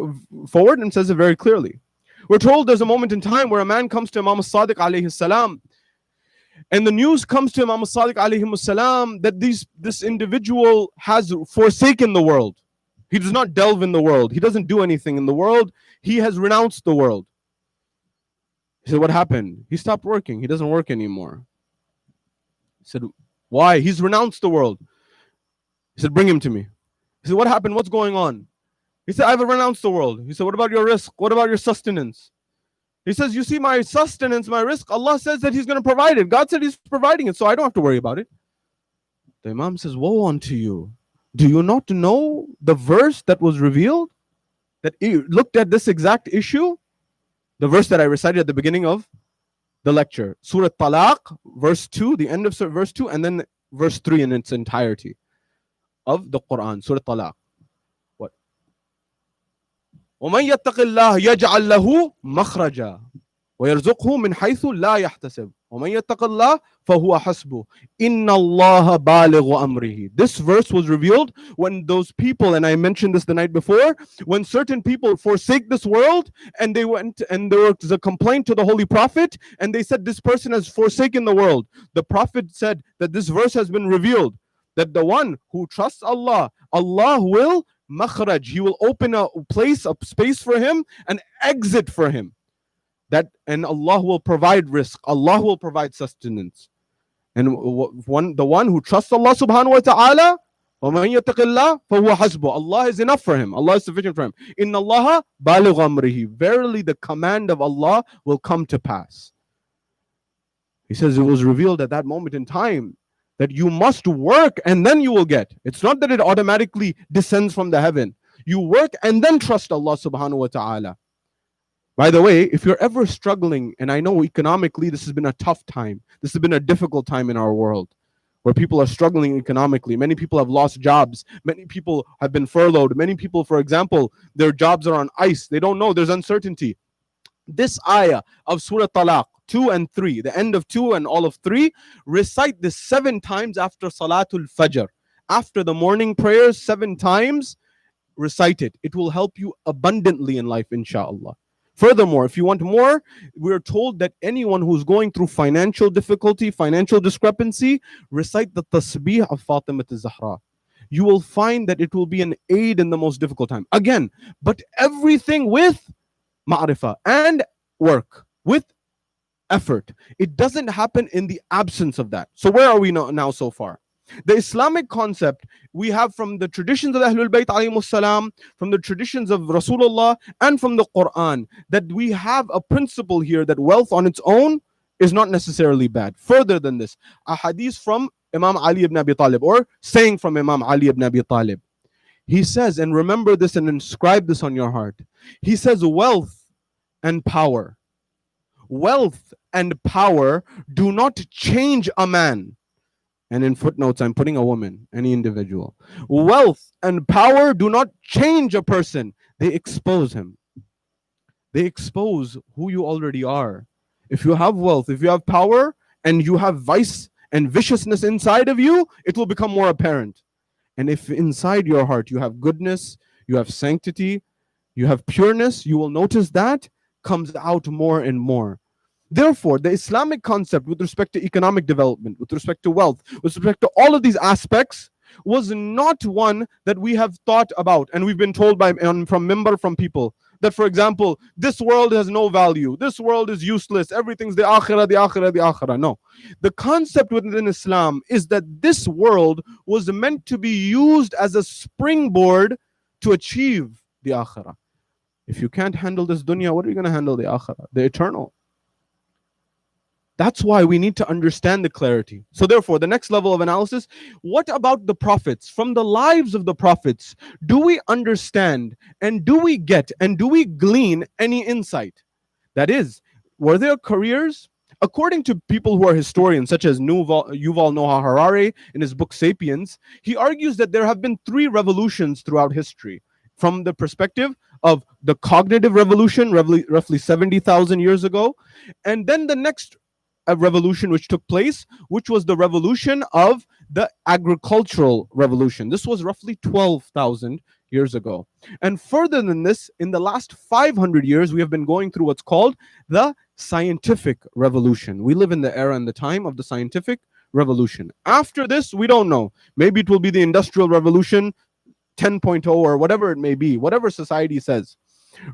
forward and says it very clearly. We're told there's a moment in time where a man comes to Imam Sadiq alayhi salam, and the news comes to Imam Sadiq alayhi salam that this individual has forsaken the world. He does not delve in the world. He doesn't do anything in the world. He has renounced the world. He said, what happened? He stopped working. He doesn't work anymore. He said, why? He's renounced the world. He said, bring him to me. He said, what happened? What's going on? He said, I've renounced the world. He said, what about your risk? What about your sustenance? He says, you see, my sustenance, my risk, Allah says that He's going to provide it. God said He's providing it, so I don't have to worry about it. The Imam says, woe unto you. Do you not know the verse that was revealed that looked at this exact issue? The verse that I recited at the beginning of the lecture. Surah Talaq, verse 2, the end of verse 2, and then verse 3 in its entirety of the Quran, Surah Talaq. وَمَنْ يَتَّقِ اللَّهَ يَجْعَلْ لَهُ مَخْرَجًا وَيَرْزُقْهُ مِنْ حَيْثُ لَا يَحْتَسِبُ وَمَنْ يَتَّقِ اللَّهَ فَهُوَ حَسْبُهُ إِنَّ اللَّهَ بَالِغُ أَمْرِهِ. This verse was revealed when those people, and I mentioned this the night before, when certain people forsake this world and they went and there was a complaint to the Holy Prophet and they said, this person has forsaken the world. The Prophet said that this verse has been revealed, that the one who trusts Allah, Allah will makhraj, He will open a place, a space for him, an exit for him. And Allah will provide rizq, Allah will provide sustenance. And the one who trusts Allah subhanahu wa ta'ala, وَمَن يَتَّقِ اللَّهَ فَهُوَ حَسْبُهُ, Allah is enough for him, Allah is sufficient for him. إِنَّ اللَّهَ بَالِغُ أَمْرِهِ, verily the command of Allah will come to pass. He says it was revealed at that moment in time that you must work and then you will get. It's not that it automatically descends from the heaven. You work and then trust Allah subhanahu wa ta'ala. By the way, if you're ever struggling, and I know economically this has been a tough time, this has been a difficult time in our world, where people are struggling economically. Many people have lost jobs. Many people have been furloughed. Many people, for example, their jobs are on ice. They don't know. There's uncertainty. This ayah of Surah Talaq 2 and 3, the end of 2 and all of 3, recite this 7 times after Salatul Fajr. After the morning prayers, 7 times, recite it. It will help you abundantly in life, inshallah. Furthermore, if you want more, we're told that anyone who's going through financial difficulty, financial discrepancy, recite the tasbih of Fatima al-Zahra. You will find that it will be an aid in the most difficult time. Again, but everything with ma'rifah and work, with effort. It doesn't happen in the absence of that. So where are we now so far? The Islamic concept we have from the traditions of Ahlul Bayt alayhimus salam, from the traditions of Rasulullah, and from the Quran, that we have a principle here that wealth on its own is not necessarily bad. Further than this, a hadith from Imam Ali ibn Abi Talib, or saying from Imam Ali ibn Abi Talib. He says, and remember this and inscribe this on your heart. He says, wealth and power do not change a man. And in footnotes, I'm putting a woman, any individual. Wealth and power do not change a person. They expose him. They expose who you already are. If you have wealth, if you have power, and you have vice and viciousness inside of you, it will become more apparent. And if inside your heart you have goodness, you have sanctity, you have pureness, you will notice that comes out more and more. Therefore, the Islamic concept with respect to economic development, with respect to wealth, with respect to all of these aspects, was not one that we have thought about. And we've been told from mimbar, from people, that, for example, this world has no value, this world is useless, everything's the akhirah, the akhirah, the akhirah. No. The concept within Islam is that this world was meant to be used as a springboard to achieve the akhirah. If you can't handle this dunya, what are you going to handle the akhirah, the eternal? That's why we need to understand the clarity. So therefore, the next level of analysis, what about the prophets? From the lives of the prophets, do we understand and do we get and do we glean any insight? That is, were their careers, according to people who are historians, such as Yuval Noah Harari in his book Sapiens, he argues that there have been 3 revolutions throughout history. From the perspective of the cognitive revolution, roughly 70,000 years ago, and then the next a revolution which took place, which was the revolution of the agricultural revolution. This was roughly 12,000 years ago. And further than this, in the last 500 years, we have been going through what's called the scientific revolution. We live in the era and the time of the scientific revolution. After this, we don't know. Maybe it will be the industrial revolution 10.0 or whatever it may be, whatever society says.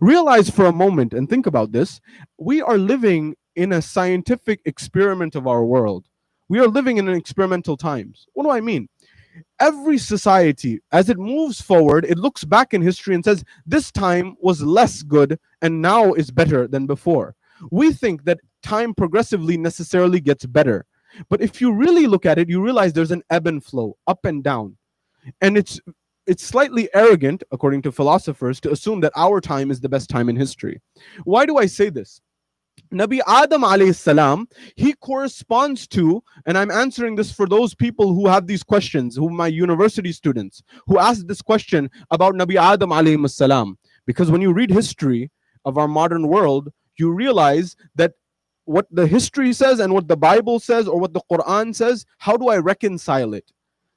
Realize for a moment and think about this. We are living in a scientific experiment of our world. We are living in an experimental times. What do I mean? Every society, as it moves forward, it looks back in history and says, this time was less good and now is better than before. We think that time progressively necessarily gets better. But if you really look at it, you realize there's an ebb and flow, up and down. And it's slightly arrogant, according to philosophers, to assume that our time is the best time in history. Why do I say this? Nabi Adam alayhi salam, he corresponds to, and I'm answering this for those people who have these questions, who my university students, who ask this question about Nabi Adam alayhi salam. Because when you read history of our modern world, you realize that what the history says and what the Bible says or what the Quran says, how do I reconcile it?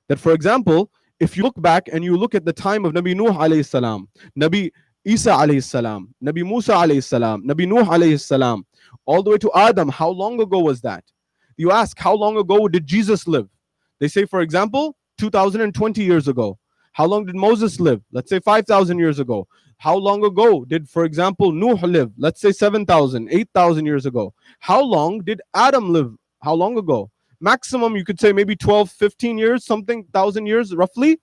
That, for example, if you look back and you look at the time of Nabi Nuh alayhi salam, Nabi Isa alayhi salam, Nabi Musa alayhi salam, Nabi Nuh alayhi salam, all the way to Adam, how long ago was that? You ask, how long ago did Jesus live? They say, for example, 2020 years ago. How long did Moses live? Let's say 5,000 years ago. How long ago did, for example, Nuh live? Let's say 7,000, 8,000 years ago. How long did Adam live? How long ago? Maximum, you could say maybe 12, 15 years, something, 1,000 years roughly.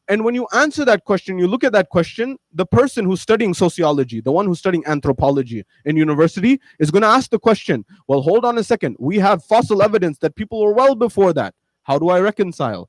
And when you answer that question, you look at that question, the person who's studying sociology, the one who's studying anthropology in university, is going to ask the question, well, hold on a second. We have fossil evidence that people were well before that. How do I reconcile?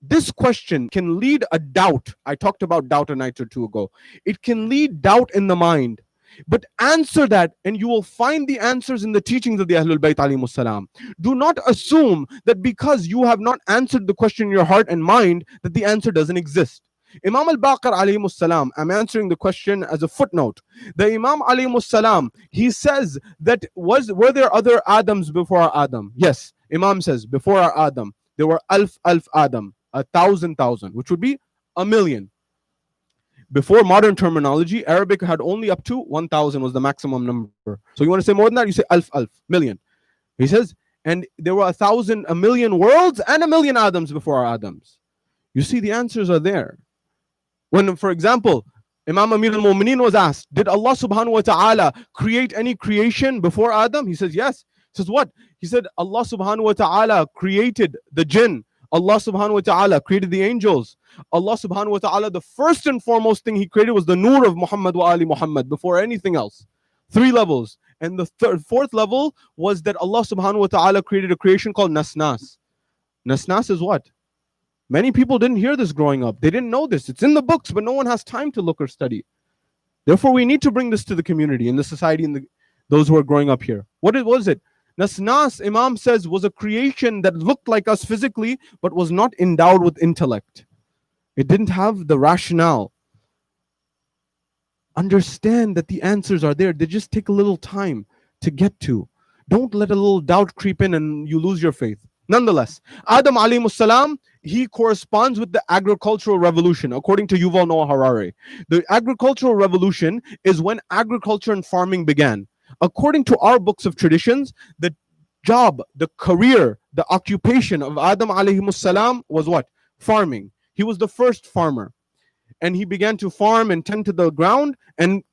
This question can lead a doubt. I talked about doubt a night or two ago. It can lead doubt in the mind. But answer that, and you will find the answers in the teachings of the Ahlul Bayt alayhimus salam. Do not assume that because you have not answered the question in your heart and mind, that the answer doesn't exist. Imam al-Baqir alayhimus salam, I'm answering the question as a footnote. The Imam alayhimus salam, he says that were there other Adams before our Adam? Yes. Imam says, before our Adam, there were alf Adam, 1,000, which would be a million. Before modern terminology, Arabic had only up to 1,000 was the maximum number. So you want to say more than that, you say alf, million. He says, and there were 1,000, a million worlds and a million Adams before our Adams. You see, the answers are there. When, for example, Imam Amir al-Mu'mineen was asked, did Allah subhanahu wa ta'ala create any creation before Adam? He says, yes. He says, what? He said, Allah subhanahu wa ta'ala created the jinn. Allah subhanahu wa ta'ala created the angels. Allah subhanahu wa ta'ala, the first and foremost thing he created was the nur of Muhammad wa ali Muhammad before anything else. 3 levels. And the fourth level was that Allah subhanahu wa ta'ala created a creation called Nasnas. Nasnas is what? Many people didn't hear this growing up. They didn't know this. It's in the books, but no one has time to look or study. Therefore, we need to bring this to the community, in the society, and those who are growing up here. What was it? Nasnas, Imam says, was a creation that looked like us physically, but was not endowed with intellect. It didn't have the rationale. Understand that the answers are there. They just take a little time to get to. Don't let a little doubt creep in and you lose your faith. Nonetheless, Adam alayhi salam, he corresponds with the agricultural revolution, according to Yuval Noah Harari. The agricultural revolution is when agriculture and farming began. According to our books of traditions, the job, the career, the occupation of Adam alayhi salam was what? Farming. He was the first farmer. And he began to farm and tend to the ground, and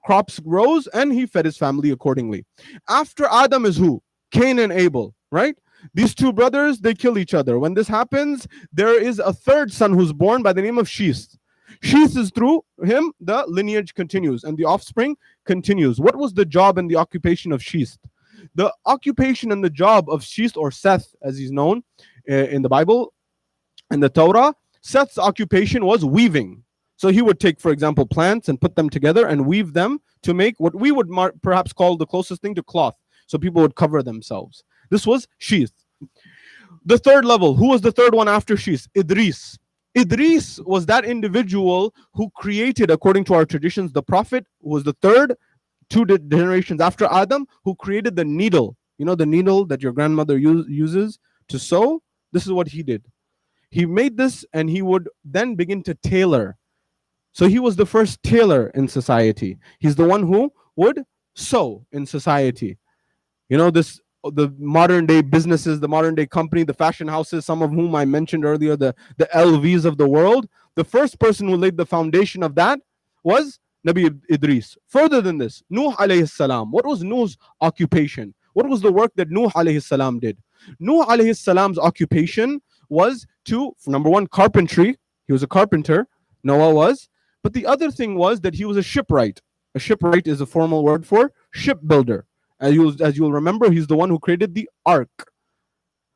crops rose, and he fed his family accordingly. After Adam is who? Cain and Abel, right? These two brothers, they kill each other. When this happens, there is a third son who's born by the name of Sheeth. Sheeth is through him, the lineage continues and the offspring continues. What was the job and the occupation of Sheeth? The occupation and the job of Sheeth, or Seth as he's known in the Bible and the Torah, Seth's occupation was weaving. So he would take, for example, plants and put them together and weave them to make what we would perhaps call the closest thing to cloth. So people would cover themselves. This was Sheeth. The third level, who was the third one after Sheeth? Idris. Idris was that individual who created, according to our traditions, the prophet, who was the third, 2 generations after Adam, who created the needle. You know the needle that your grandmother uses to sew? This is what he did. He made this and he would then begin to tailor. So he was the first tailor in society. He's the one who would sew in society. You know, the modern day businesses, the modern day company, the fashion houses, some of whom I mentioned earlier, the LVs of the world, the first person who laid the foundation of that was Nabi Idris. Further than this, Nuh alayhi salam. What was Nuh's occupation? What was the work that Nuh alayhi salam did? Nuh alayhi salam's occupation was to, number one, carpentry. He was a carpenter, Noah was. But the other thing was that he was a shipwright. A shipwright is a formal word for shipbuilder. As you'll remember, he's the one who created the ark.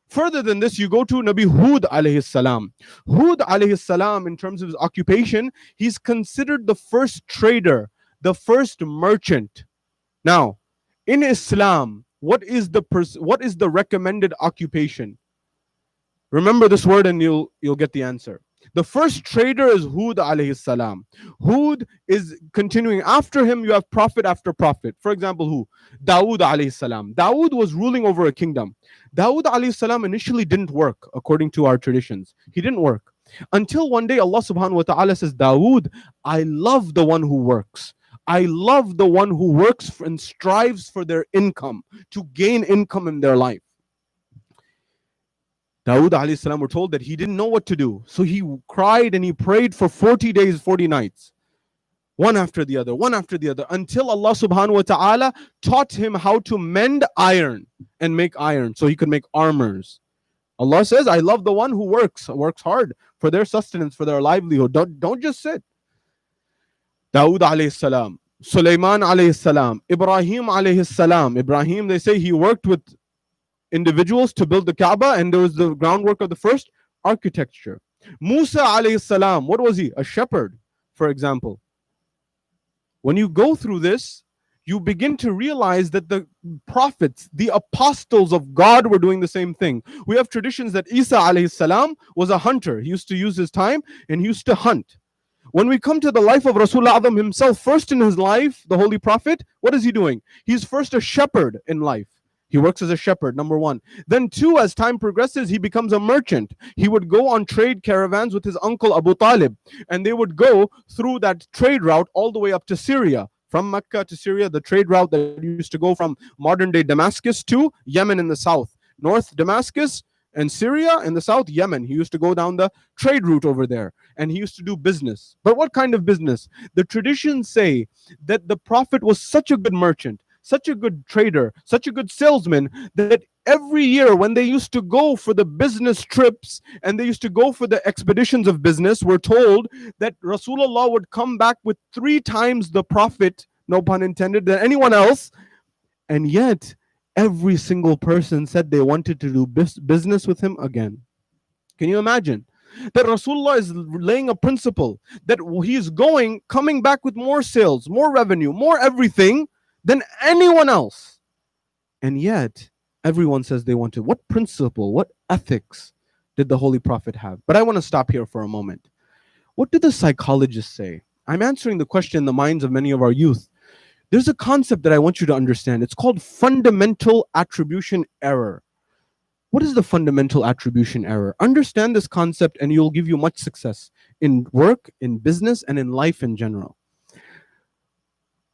Further than this, you go to Nabi Hud alayhi salam. Hud alayhi salam, in terms of his occupation, he's considered the first trader, the first merchant. Now, in Islam, what is the recommended occupation? Remember this word and you'll get the answer. The first trader is Hud alayhi salam. Hud is continuing. After him, you have prophet after prophet. For example, who? Dawood alayhi salam. Dawood was ruling over a kingdom. Dawood alayhi salam initially didn't work, according to our traditions. He didn't work. Until one day Allah subhanahu wa ta'ala says, Dawood, I love the one who works. I love the one who works and strives for their income, to gain income in their life. Dawood alayhi salam, we're told that he didn't know what to do. So he cried and he prayed for 40 days, 40 nights. One after the other, one after the other, until Allah subhanahu wa ta'ala taught him how to mend iron and make iron so he could make armors. Allah says, I love the one who works hard for their sustenance, for their livelihood. Don't just sit. Dawood alayhi salam, Sulaiman alayhi salam, Ibrahim alayhi salam. Ibrahim, they say he worked with individuals to build the Kaaba, and there was the groundwork of the first architecture. Musa alayhi salam, what was he? A shepherd, for example. When you go through this, you begin to realize that the prophets, the apostles of God were doing the same thing. We have traditions that Isa alayhi salam was a hunter. He used to use his time and he used to hunt. When we come to the life of Rasulullah Adam himself, first in his life, the Holy Prophet, what is he doing? He's first a shepherd in life. He works as a shepherd, number one. Then two, as time progresses, he becomes a merchant. He would go on trade caravans with his uncle Abu Talib, and they would go through that trade route all the way up to Syria. From Mecca to Syria, the trade route that used to go from modern-day Damascus to Yemen in the south. North Damascus and Syria in the south, Yemen. He used to go down the trade route over there, and he used to do business. But what kind of business? The traditions say that the Prophet was such a good merchant, such a good trader, such a good salesman, that every year when they used to go for the business trips and they used to go for the expeditions of business, we're told that Rasulullah would come back with 3 times the profit, no pun intended, than anyone else. And yet, every single person said they wanted to do business with him again. Can you imagine? That Rasulullah is laying a principle that he's coming back with more sales, more revenue, more everything than anyone else. And yet, everyone says they want to. What principle, what ethics did the Holy Prophet have? But I want to stop here for a moment. What do the psychologists say? I'm answering the question in the minds of many of our youth. There's a concept that I want you to understand. It's called fundamental attribution error. What is the fundamental attribution error? Understand this concept and you'll give you much success in work, in business, and in life in general.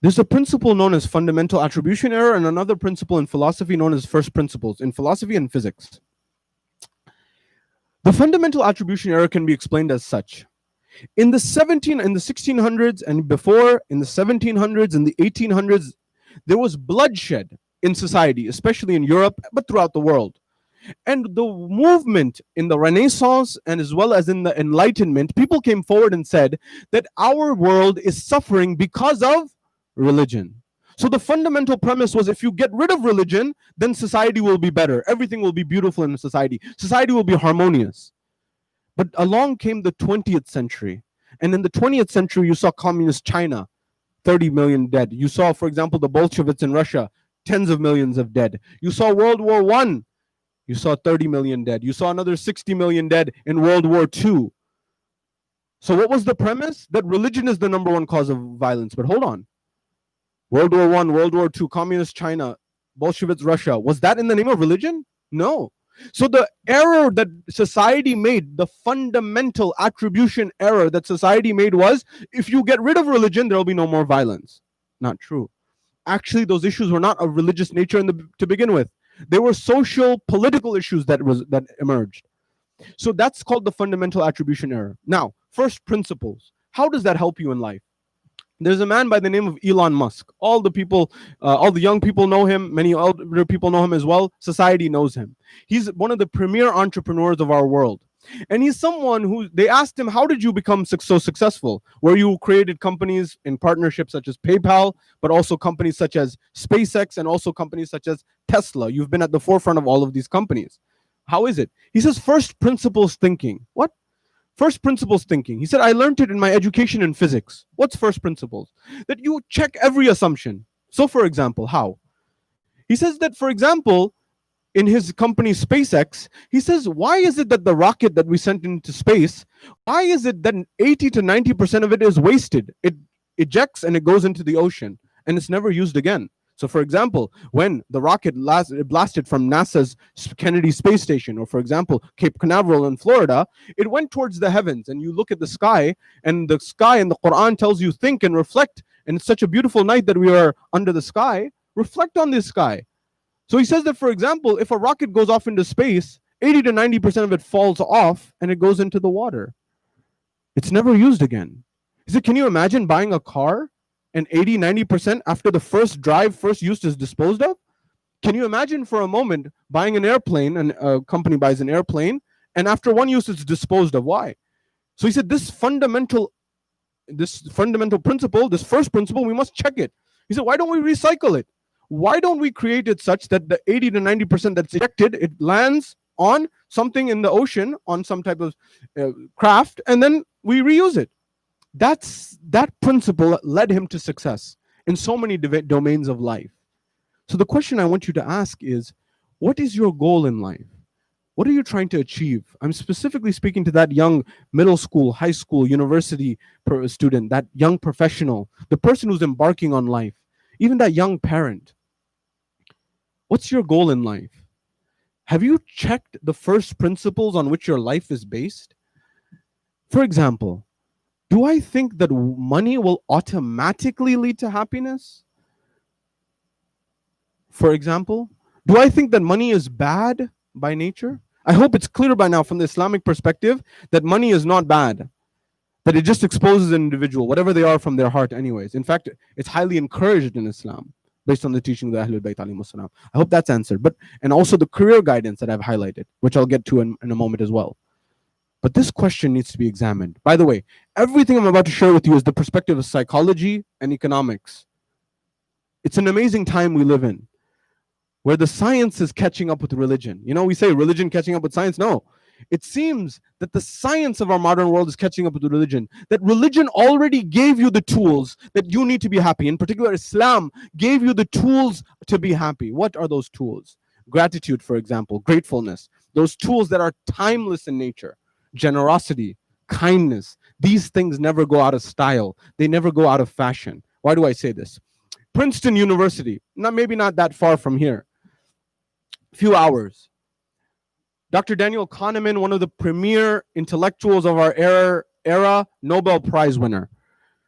There's a principle known as fundamental attribution error and another principle in philosophy known as first principles, in philosophy and physics. The fundamental attribution error can be explained as such. In the 1600s and before, in the 1700s and the 1800s, there was bloodshed in society, especially in Europe, but throughout the world. And the movement in the Renaissance and as well as in the Enlightenment, people came forward and said that our world is suffering because of religion. So the fundamental premise was if you get rid of religion, then society will be better. Everything will be beautiful in society. Society will be harmonious. But along came the 20th century. And in the 20th century, you saw communist China, 30 million dead. You saw, for example, the Bolsheviks in Russia, tens of millions of dead. You saw World War I. You saw 30 million dead. You saw another 60 million dead in World War II. So what was the premise? That religion is the number one cause of violence. But hold on. World War I, World War II, communist China, Bolsheviks Russia, was that in the name of religion? No. So the error that society made, the fundamental attribution error that society made was, if you get rid of religion, there will be no more violence. Not true. Actually, those issues were not of religious nature to begin with. They were social, political issues that emerged. So that's called the fundamental attribution error. Now, first principles. How does that help you in life? There's a man by the name of Elon Musk. All the young people know him. Many older people know him as well. Society knows him. He's one of the premier entrepreneurs of our world. And he's someone who, they asked him, how did you become so successful? Where you created companies in partnerships such as PayPal, but also companies such as SpaceX and also companies such as Tesla. You've been at the forefront of all of these companies. How is it? He says, first principles thinking. What? First principles thinking. He said, I learned it in my education in physics. What's first principles? That you check every assumption. So for example, how? He says that, for example, in his company SpaceX, he says, why is it that the rocket that we sent into space, why is it that 80 to 90% of it is wasted? It ejects and it goes into the ocean and it's never used again. So for example, when the rocket blasted from NASA's Kennedy Space Station, or for example, Cape Canaveral in Florida, it went towards the heavens and you look at the sky, and the sky in the Quran tells you think and reflect, and it's such a beautiful night that we are under the sky, reflect on this sky. So he says that, for example, if a rocket goes off into space, 80 to 90% of it falls off and it goes into the water. It's never used again. He said, can you imagine buying a car and 80, 90% after the first drive, first use is disposed of? Can you imagine for a moment buying an airplane, and a company buys an airplane, and after one use it's disposed of? Why? So he said this fundamental principle, this first principle, we must check it. He said, why don't we recycle it? Why don't we create it such that the 80 to 90% that's ejected, it lands on something in the ocean, on some type of craft, and then we reuse it? That principle led him to success in so many domains of life. So the question I want you to ask is, what is your goal in life? What are you trying to achieve? I'm specifically speaking to that young middle school, high school, university student, that young professional, the person who's embarking on life, even that young parent. What's your goal in life? Have you checked the first principles on which your life is based? For example, do I think that money will automatically lead to happiness? For example, do I think that money is bad by nature? I hope it's clear by now from the Islamic perspective that money is not bad, that it just exposes an individual, whatever they are from their heart anyways. In fact, it's highly encouraged in Islam based on the teaching of the Ahlul Bayt alayhimus salam. I hope that's answered. And also the career guidance that I've highlighted, which I'll get to in a moment as well. But this question needs to be examined. By the way, everything I'm about to share with you is the perspective of psychology and economics. It's an amazing time we live in, where the science is catching up with religion. You know, we say religion catching up with science. No, it seems that the science of our modern world is catching up with religion. That religion already gave you the tools that you need to be happy. In particular, Islam gave you the tools to be happy. What are those tools? Gratitude, for example, gratefulness. Those tools that are timeless in nature. Generosity, kindness. These things never go out of style. They never go out of fashion. Why do I say this? Princeton University, maybe not that far from here, few hours. Dr. Daniel Kahneman, one of the premier intellectuals of our era, Nobel Prize winner.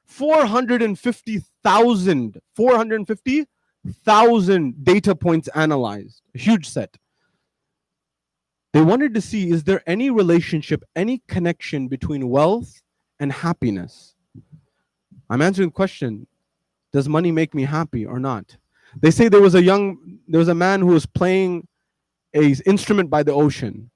450,000 data points analyzed, a huge set. They wanted to see, is there any relationship, any connection between wealth and happiness? I'm answering the question, does money make me happy or not? They say there was a man who was playing an instrument by the ocean.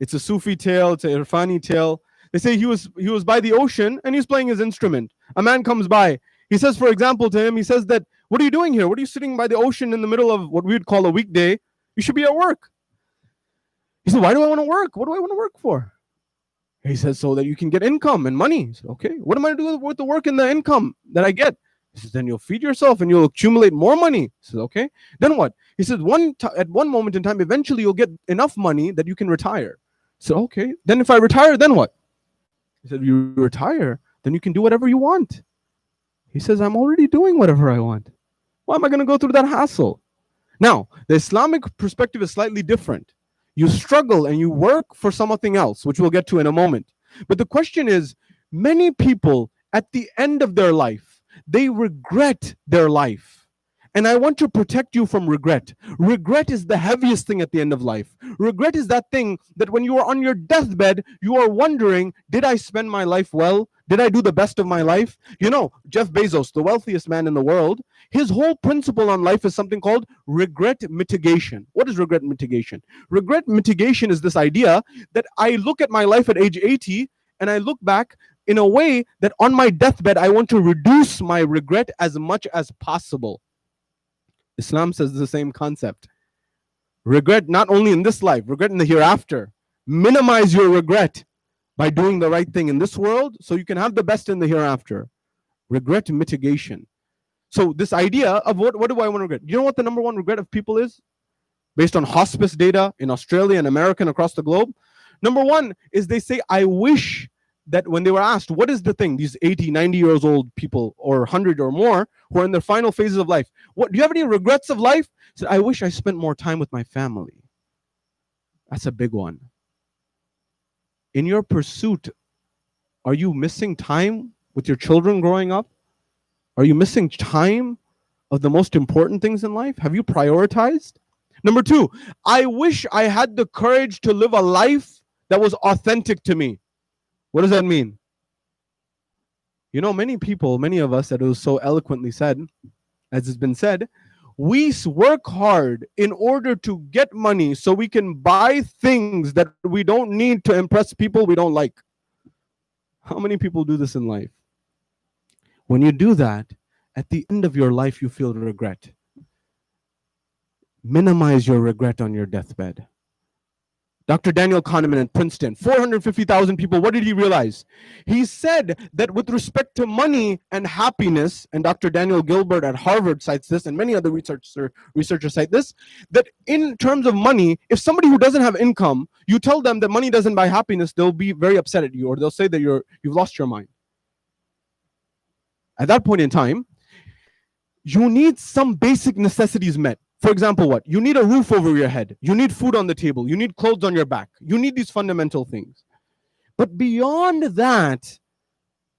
It's a Sufi tale, it's a Irfani tale. They say he was by the ocean and he's playing his instrument. A man comes by. He says, for example, to him, he says that, what are you doing here? What are you sitting by the ocean in the middle of what we would call a weekday? You should be at work. He said, why do I want to work? What do I want to work for? He says, so that you can get income and money. He said, okay, what am I going to do with the work and the income that I get? He says, then you'll feed yourself and you'll accumulate more money. He says, okay, then what? He says, at one moment in time, eventually you'll get enough money that you can retire. So, okay, then if I retire, then what? He said, you retire, then you can do whatever you want. He says, I'm already doing whatever I want. Why am I going to go through that hassle? Now, the Islamic perspective is slightly different. You struggle and you work for something else, which we'll get to in a moment. But the question is, many people at the end of their life, they regret their life. And I want to protect you from regret. Regret is the heaviest thing at the end of life. Regret is that thing that when you are on your deathbed, you are wondering, did I spend my life well? Did I do the best of my life? You know, Jeff Bezos, the wealthiest man in the world, his whole principle on life is something called regret mitigation. What is regret mitigation? Regret mitigation is this idea that I look at my life at age 80 and I look back in a way that on my deathbed, I want to reduce my regret as much as possible. Islam says the same concept. Regret not only in this life, regret in the hereafter. Minimize your regret by doing the right thing in this world so you can have the best in the hereafter. Regret mitigation. So this idea of what do I want to regret? You know what the number one regret of people is? Based on hospice data in Australia and America and across the globe. Number one is they say, I wish that when they were asked, what is the thing, these 80, 90 years old people or 100 or more who are in their final phases of life, what do you have any regrets of life? They said, I wish I spent more time with my family. That's a big one. In your pursuit, are you missing time with your children growing up? Are you missing time of the most important things in life? Have you prioritized? Number two, I wish I had the courage to live a life that was authentic to me. What does that mean? You know, many people, many of us, that it was so eloquently said, as has been said, we work hard in order to get money so we can buy things that we don't need to impress people we don't like. How many people do this in life? When you do that, at the end of your life, you feel regret. Minimize your regret on your deathbed. Dr. Daniel Kahneman at Princeton, 450,000 people, what did he realize? He said that with respect to money and happiness, and Dr. Daniel Gilbert at Harvard cites this, and many other researchers cite this, that in terms of money, if somebody who doesn't have income, you tell them that money doesn't buy happiness, they'll be very upset at you, or they'll say that you've lost your mind. At that point in time, you need some basic necessities met. For example, what? You need a roof over your head. You need food on the table. You need clothes on your back. You need these fundamental things. But beyond that,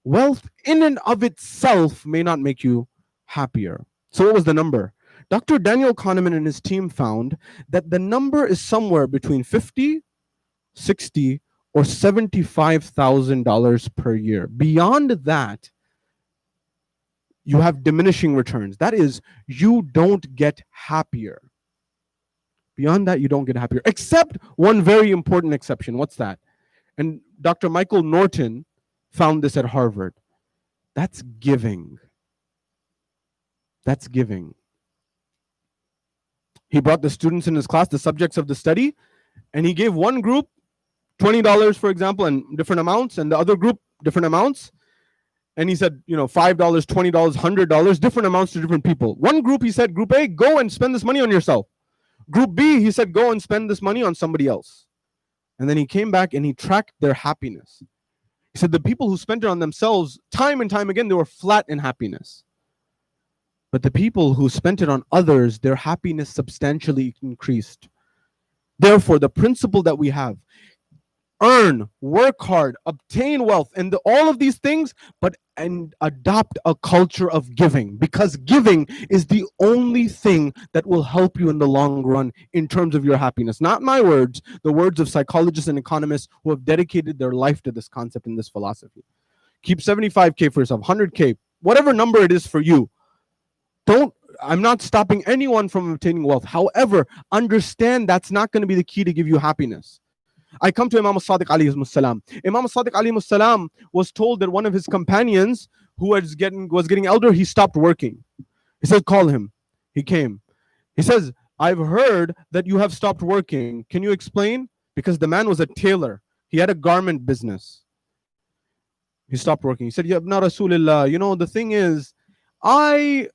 wealth in and of itself may not make you happier. So what was the number? Dr. Daniel Kahneman and his team found that the number is somewhere between $50, $60, or $75,000 per year. Beyond that, you have diminishing returns. That is, you don't get happier. Beyond that, you don't get happier, except one very important exception. What's that? And Dr. Michael Norton found this at Harvard. That's giving. That's giving. He brought the students in his class, the subjects of the study, and he gave one group $20, for example, and different amounts, and the other group different amounts. And he said, $5, $20, $100, different amounts to different people. One group, he said, Group A, go and spend this money on yourself. Group B, he said, go and spend this money on somebody else. And then he came back and he tracked their happiness. He said the people who spent it on themselves, time and time again, they were flat in happiness. But the people who spent it on others, their happiness substantially increased. Therefore, the principle that we have, earn, work hard, obtain wealth, and all of these things, and adopt a culture of giving, because giving is the only thing that will help you in the long run in terms of your happiness. Not my words, the words of psychologists and economists who have dedicated their life to this concept and this philosophy. Keep 75K for yourself, 100K, whatever number it is for you. I'm not stopping anyone from obtaining wealth. However, understand that's not going to be the key to give you happiness. I come to Imam Sadiq alayhi salam. Imam Sadiq alayhi salam was told that one of his companions who was getting elder, he stopped working. He said, call him. He came. He says, I've heard that you have stopped working. Can you explain? Because the man was a tailor. He had a garment business. He stopped working. He said, Ya ibna Rasulillah, the thing is, I'm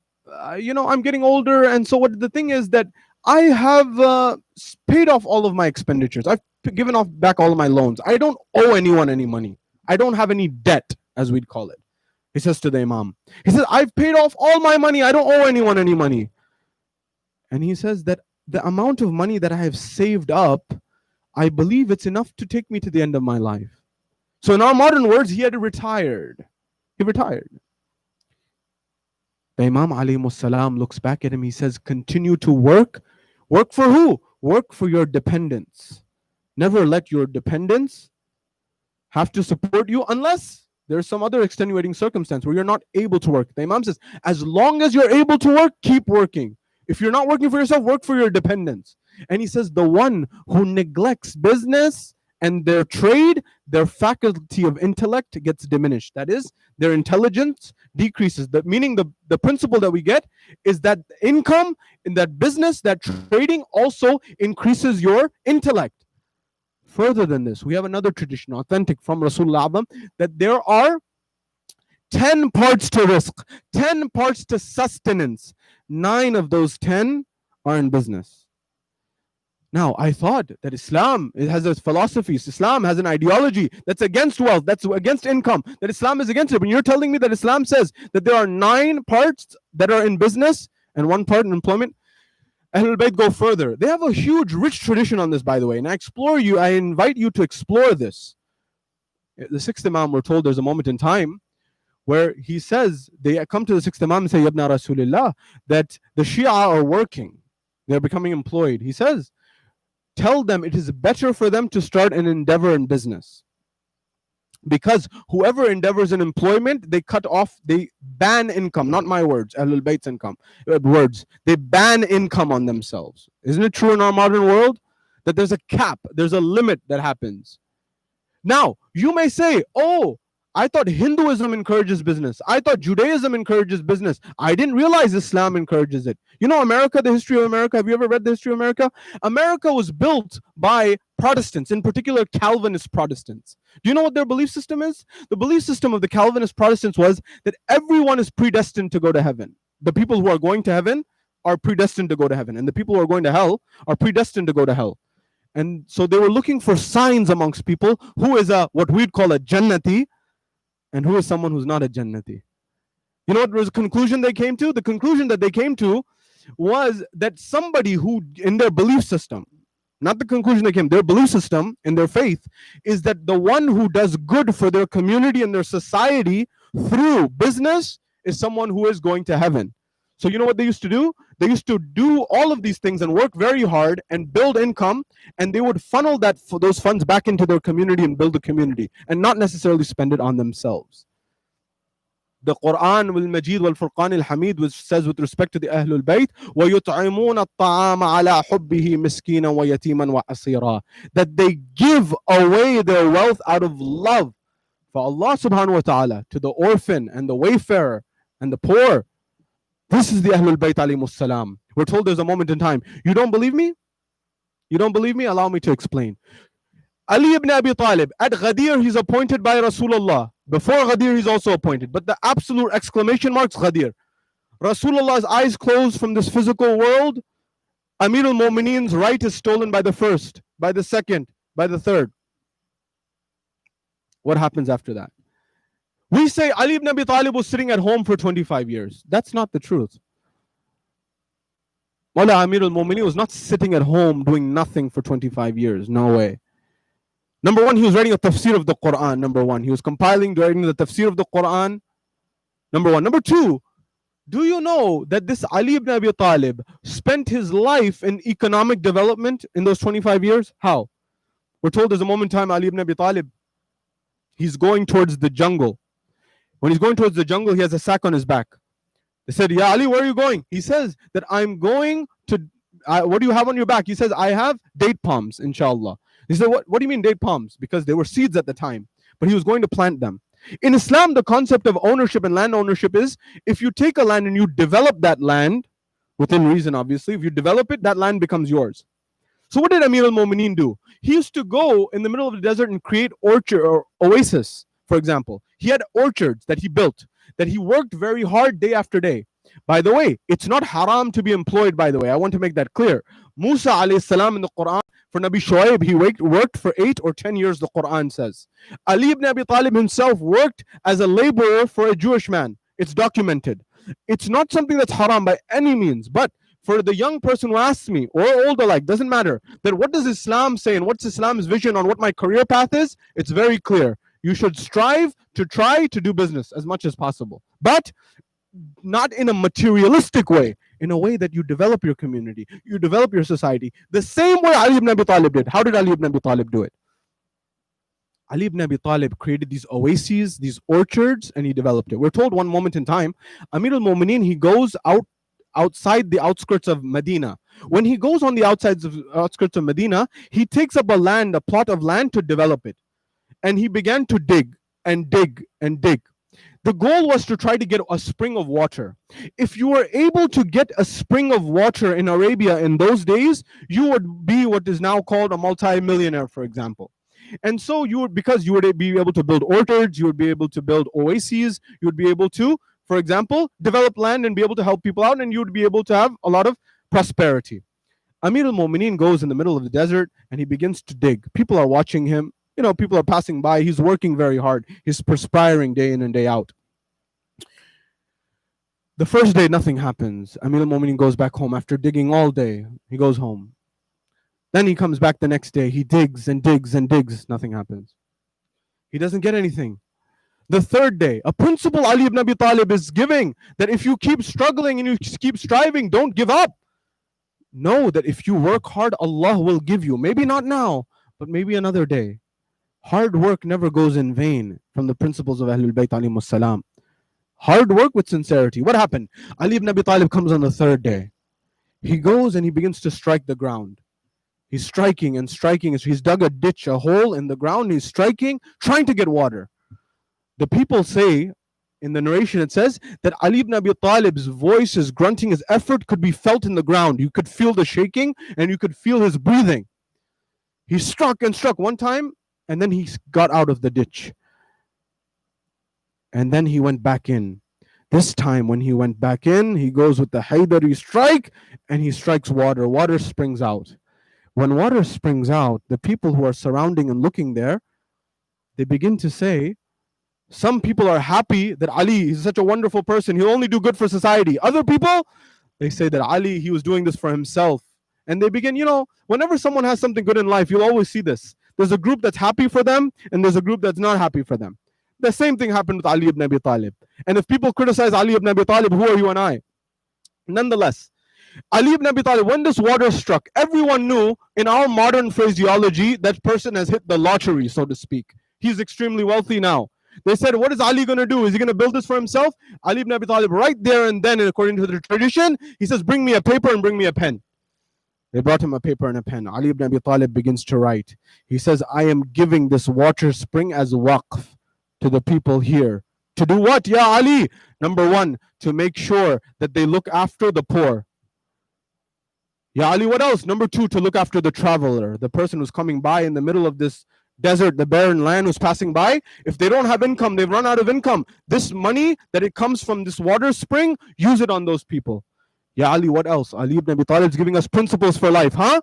getting older, and so what the thing is that I have paid off all of my expenditures. I've given back all of my loans. I don't owe anyone any money. I don't have any debt, as we'd call it. He says to the Imam, he says, I've paid off all my money. I don't owe anyone any money. And he says that the amount of money that I have saved up, I believe it's enough to take me to the end of my life. So in our modern words, he had retired. He retired. The Imam alayhi salam looks back at him. He says, continue to work. Work for who? Work for your dependents. Never let your dependents have to support you unless there's some other extenuating circumstance where you're not able to work. The Imam says, as long as you're able to work, keep working. If you're not working for yourself, work for your dependents. And he says, the one who neglects business and their trade, their faculty of intellect gets diminished. That is, their intelligence decreases. Meaning the principle that we get is that income in that business, that trading also increases your intellect. Further than this, we have another tradition, authentic from Rasulullah, that there are 10 parts to rizq, 10 parts to sustenance. 9 of those 10 are in business. Now, I thought that Islam, it has its philosophies. Islam has an ideology that's against wealth, that's against income, that Islam is against it. When you're telling me that Islam says that there are 9 parts that are in business and 1 part in employment, Ahlul Bayt go further. They have a huge, rich tradition on this, by the way, and I invite you to explore this. The 6th Imam, we're told there's a moment in time where he says, they come to the 6th Imam and say, Ya ibna Rasulillah, that the Shia are working. They're becoming employed. He says, tell them it is better for them to start an endeavor in business. Because whoever endeavors in employment, they cut off, they ban income, not my words, Ahlul Bayt's income, words. They ban income on themselves. Isn't it true in our modern world that there's a cap, there's a limit that happens? Now, you may say, oh, I thought Hinduism encourages business. I thought Judaism encourages business. I didn't realize Islam encourages it. You know, America, the history of America, have you ever read the history of America? America was built by Protestants, in particular Calvinist Protestants. Do you know what their belief system is? The belief system of the Calvinist Protestants was that everyone is predestined to go to heaven. The people who are going to heaven are predestined to go to heaven, and the people who are going to hell are predestined to go to hell. And so they were looking for signs amongst people who is a what we'd call a Jannati and who is someone who's not a Jannati. You know what was the conclusion they came to? The conclusion that they came to was that somebody who, in their belief system, not the conclusion they came, their belief system in their faith is that the one who does good for their community and their society through business is someone who is going to heaven. So you know what they used to do? They used to do all of these things and work very hard and build income, and they would funnel those funds back into their community and build the community and not necessarily spend it on themselves. The Quran wal Majid wal Furqan al Hamid, which says with respect to the Ahlul Bayt, وَيُطْعِمُونَ الطَّعَامَ عَلَى حُبِّهِ مِسْكِينًا وَيَتِيمًا وَأَسِيرًا, that they give away their wealth out of love for Allah subhanahu wa ta'ala to the orphan and the wayfarer and the poor. This is the Ahlul Bayt alayhimus salam. We're told there's a moment in time. You don't believe me? You don't believe me? Allow me to explain. Ali ibn Abi Talib, at Ghadir, he's appointed by Rasulullah. Before Ghadir, he's also appointed. But the absolute exclamation marks Ghadir. Rasulullah's eyes closed from this physical world. Amir al-Mu'mineen's right is stolen by the first, by the second, by the third. What happens after that? We say Ali ibn Abi Talib was sitting at home for 25 years. That's not the truth. Mawla Amir al-Mu'mineen was not sitting at home doing nothing for 25 years. No way. Number one, he was writing a tafsir of the Quran. Number one, he was writing the tafsir of the Quran. Number one. Number two, do you know that this Ali ibn Abi Talib spent his life in economic development in those 25 years? How? We're told there's a moment in time Ali ibn Abi Talib, he's going towards the jungle. When he's going towards the jungle, he has a sack on his back. They said, Ya Ali, where are you going? He says that I'm going to, what do you have on your back? He says, I have date palms, inshallah. He said, what do you mean date palms? Because they were seeds at the time, but he was going to plant them. In Islam, the concept of ownership and land ownership is, if you take a land and you develop that land, within reason obviously, if you develop it, that land becomes yours. So what did Amir al-Mu'mineen do? He used to go in the middle of the desert and create orchard or oasis, for example. He had orchards that he built, that he worked very hard day after day. By the way, it's not haram to be employed, by the way. I want to make that clear. Musa alayhi salam in the Quran, for Nabi Shuaib, he worked for 8 or 10 years, the Quran says. Ali ibn Abi Talib himself worked as a laborer for a Jewish man. It's documented. It's not something that's haram by any means, but for the young person who asks me, or old alike, doesn't matter, then what does Islam say and what's Islam's vision on what my career path is? It's very clear. You should strive to try to do business as much as possible, but not in a materialistic way, in a way that you develop your community, you develop your society, the same way Ali ibn Abi Talib did. How did Ali ibn Abi Talib do it? Ali ibn Abi Talib created these oases, these orchards, and he developed it. We're told one moment in time, Amir al-Mu'mineen, he goes outside the outskirts of Medina. When he goes on the outskirts of Medina, he takes up a plot of land to develop it. And he began to dig and dig and dig. The goal was to try to get a spring of water. If you were able to get a spring of water in Arabia in those days, you would be what is now called a multi-millionaire, for example. And so because you would be able to build orchards, you would be able to build oases, you would be able to, for example, develop land and be able to help people out, and you would be able to have a lot of prosperity. Amir al-Mu'mineen goes in the middle of the desert and he begins to dig. People are watching him. You know, people are passing by. He's working very hard. He's perspiring day in and day out. The first day, nothing happens. Amir al-Mu'mineen goes back home after digging all day. He goes home. Then he comes back the next day. He digs and digs and digs. Nothing happens. He doesn't get anything. The third day, a principle Ali ibn Abi Talib is giving, that if you keep struggling and you keep striving, don't give up. know that if you work hard, Allah will give you. Maybe not now, but maybe another day. Hard work never goes in vain, from the principles of Ahlul Bayt alayhimus salam. Hard work with sincerity. What happened? Ali ibn Abi Talib comes on the third day. He goes and he begins to strike the ground. He's striking and striking. He's dug a ditch, a hole in the ground. He's striking, trying to get water. The people say, in the narration, it says that Ali ibn Abi Talib's voice, his grunting, his effort could be felt in the ground. You could feel the shaking and you could feel his breathing. He struck and struck one time, and then he got out of the ditch. And then he went back in. This time, when he went back in, he goes with the Haydari strike and he strikes water. Water springs out. When water springs out, the people who are surrounding and looking there, they begin to say, some people are happy that Ali is such a wonderful person. He'll only do good for society. Other people, they say that Ali, he was doing this for himself. And they begin, whenever someone has something good in life, you'll always see this. There's a group that's happy for them, and there's a group that's not happy for them. The same thing happened with Ali ibn Abi Talib. And if people criticize Ali ibn Abi Talib, who are you and I? Nonetheless, Ali ibn Abi Talib, when this water struck, everyone knew, in our modern phraseology, that person has hit the lottery, so to speak. He's extremely wealthy now. They said, what is Ali going to do? Is he going to build this for himself? Ali ibn Abi Talib, right there and then, according to the tradition, he says, bring me a paper and bring me a pen. They brought him a paper and a pen. Ali ibn Abi Talib begins to write. He says, I am giving this water spring as waqf to the people here. To do what, Ya Ali? Number one, to make sure that they look after the poor. Ya Ali, what else? Number two, to look after the traveler, the person who's coming by in the middle of this desert, the barren land, who's passing by. If they don't have income, they've run out of income. This money that it comes from this water spring, use it on those people. Ya Ali, what else? Ali ibn Abi Talib is giving us principles for life, huh?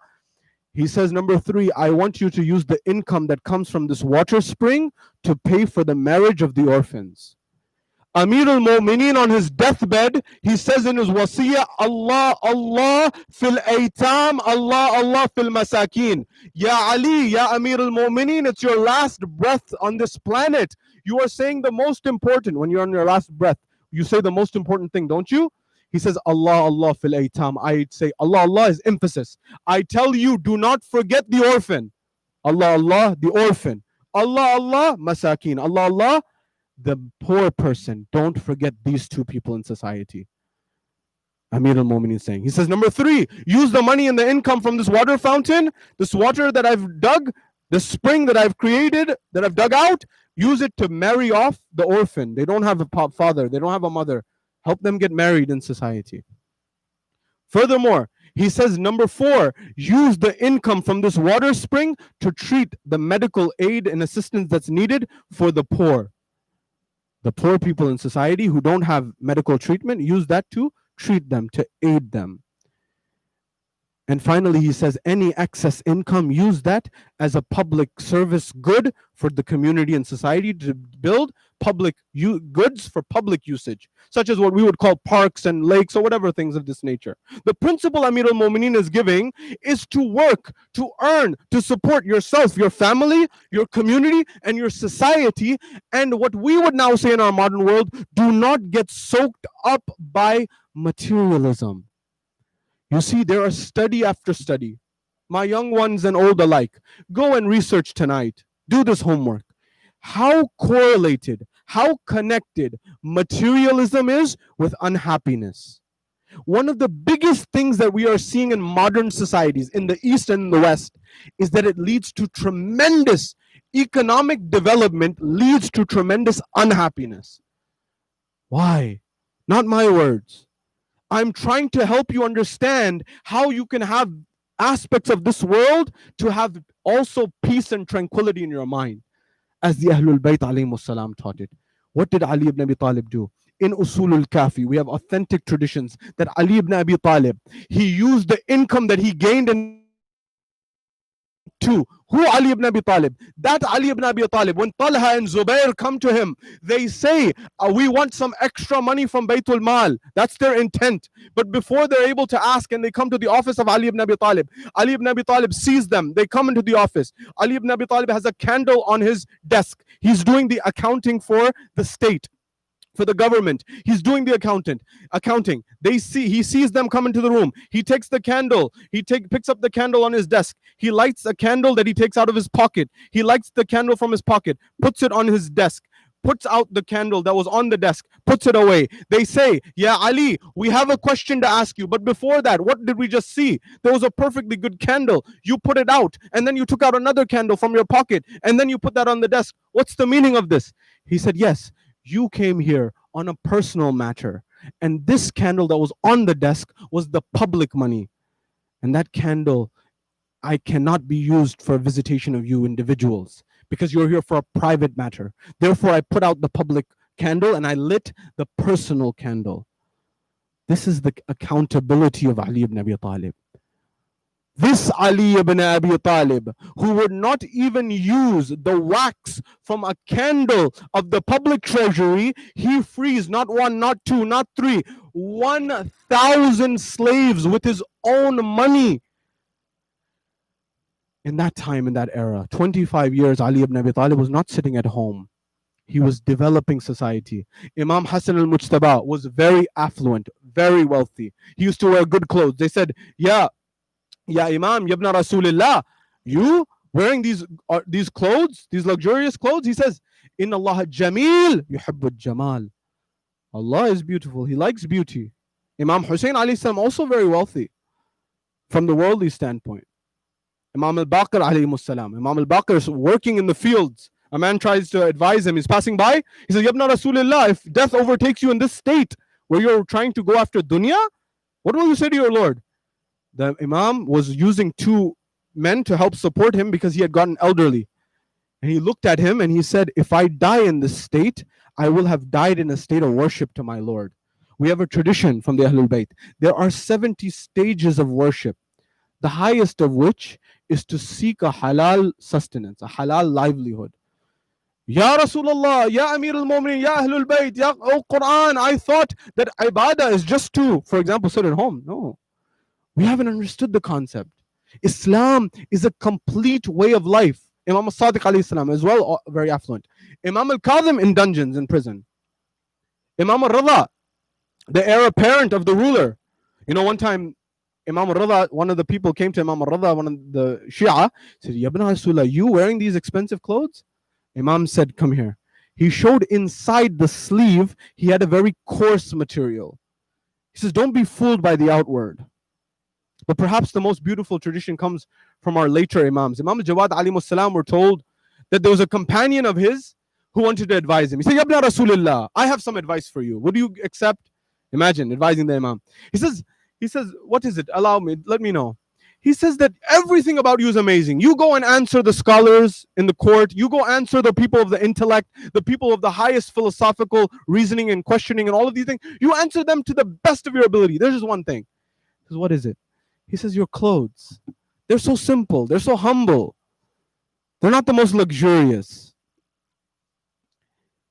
He says, number three, I want you to use the income that comes from this water spring to pay for the marriage of the orphans. Amir al-Mu'mineen, on his deathbed, he says in his wasiyah, Allah, Allah fil aitam, Allah, Allah fil masakin. Ya Ali, Ya Amir al-Mu'mineen, it's your last breath on this planet. You are saying the most important, when you're on your last breath, you say the most important thing, don't you? He says, Allah, Allah fil aitam. I say, Allah, Allah is emphasis. I tell you, do not forget the orphan. Allah, Allah, the orphan. Allah, Allah, masakin. Allah, Allah, the poor person. Don't forget these two people in society. Amir al-Mu'mineen is saying. He says, number three, use the money and the income from this water fountain, this water that I've dug, the spring that I've created, that I've dug out, use it to marry off the orphan. They don't have a father, they don't have a mother. Help them get married in society. Furthermore, he says, number four, use the income from this water spring to treat the medical aid and assistance that's needed for the poor. The poor people in society who don't have medical treatment, use that to treat them, to aid them. And finally, he says, any excess income, use that as a public service good for the community and society to build public goods for public usage, such as what we would call parks and lakes or whatever things of this nature. The principle Amir al-Mu'mineen is giving is to work, to earn, to support yourself, your family, your community, and your society. And what we would now say in our modern world, do not get soaked up by materialism. You see, there are study after study. My young ones and old alike, go and research tonight. Do this homework. How correlated, how connected materialism is with unhappiness. One of the biggest things that we are seeing in modern societies, in the East and in the West, is that it leads to tremendous economic development, leads to tremendous unhappiness. Why? Not my words. I'm trying to help you understand how you can have aspects of this world to have also peace and tranquility in your mind, as the Ahlul Bayt alayhimus salam taught it. What did Ali ibn Abi Talib do? In Usulul Kafi, we have authentic traditions that Ali ibn Abi Talib, he used the income that he gained to who? Ali ibn Abi Talib. That Ali ibn Abi Talib, when Talha and Zubair come to him, they say, we want some extra money from Baytul Mal. That's their intent. But before they're able to ask, and they come to the office of Ali ibn Abi Talib, Ali ibn Abi Talib sees them. They come into the office. Ali ibn Abi Talib has a candle on his desk. He's doing the accounting for the state. for the government. He's doing the accounting. He sees them come into the room. He takes the candle. Picks up the candle on his desk. He lights a candle that he takes out of his pocket. He lights the candle from his pocket, puts it on his desk, puts out the candle that was on the desk, puts it away. They say, "Yeah, Ali, we have a question to ask you. But before that, what did we just see? There was a perfectly good candle. You put it out, and then you took out another candle from your pocket, and then you put that on the desk. What's the meaning of this?" He said, "Yes, you came here on a personal matter. And this candle that was on the desk was the public money. And that candle, I cannot be used for a visitation of you individuals because you're here for a private matter. Therefore, I put out the public candle and I lit the personal candle." This is the accountability of Ali ibn Abi Talib. This Ali ibn Abi Talib, who would not even use the wax from a candle of the public treasury, he frees not one, not two, not three, 1,000 slaves with his own money. In that time, in that era, 25 years, Ali ibn Abi Talib was not sitting at home. He was developing society. Imam Hassan al-Mujtaba was very affluent, very wealthy. He used to wear good clothes. They said, "Ya Imam, Yabna Rasulillah, you wearing these clothes, these luxurious clothes?" He says, "Inna Allah Jamil, yuhibbu Jamal." Allah is beautiful. He likes beauty. Imam Hussein alayhi salam also very wealthy from the worldly standpoint. Imam al-Baqir alayhi salam. Imam al-Baqir is working in the fields. A man tries to advise him. He's passing by. He says, "Yabna Rasulillah, if death overtakes you in this state where you're trying to go after dunya, what will you say to your Lord?" The Imam was using 2 men to help support him because he had gotten elderly. And he looked at him and he said, "If I die in this state, I will have died in a state of worship to my Lord." We have a tradition from the Ahlul Bayt. There are 70 stages of worship, the highest of which is to seek a halal sustenance, a halal livelihood. Ya Rasulullah, Ya Amir al-Mu'mineen, Ya Ahlul Bayt, Ya Quran, I thought that ibadah is just to, for example, sit at home. No. We haven't understood the concept. Islam is a complete way of life. Imam al-Sadiq alayhi salam as well, very affluent. Imam al-Kadhim in dungeons, in prison. Imam al-Rida, the heir apparent of the ruler. You know, one time, Imam al-Rida, one of the people came to Imam al-Rida, one of the Shia, said, "Ya ibn Rasulullah, you wearing these expensive clothes?" Imam said, "Come here." He showed inside the sleeve, he had a very coarse material. He says, "Don't be fooled by the outward." But perhaps the most beautiful tradition comes from our later Imams. Imam al-Jawad alayhi salam were told that there was a companion of his who wanted to advise him. He said, "Ya ibn Rasulullah, I have some advice for you. Would you accept?" Imagine advising the Imam. He says, "What is it? Allow me, let me know." He says that everything about you is amazing. You go and answer the scholars in the court. You go answer the people of the intellect, the people of the highest philosophical reasoning and questioning and all of these things. You answer them to the best of your ability. There's just one thing. He says, "What is it?" He says, "Your clothes. They're so simple. They're so humble. They're not the most luxurious."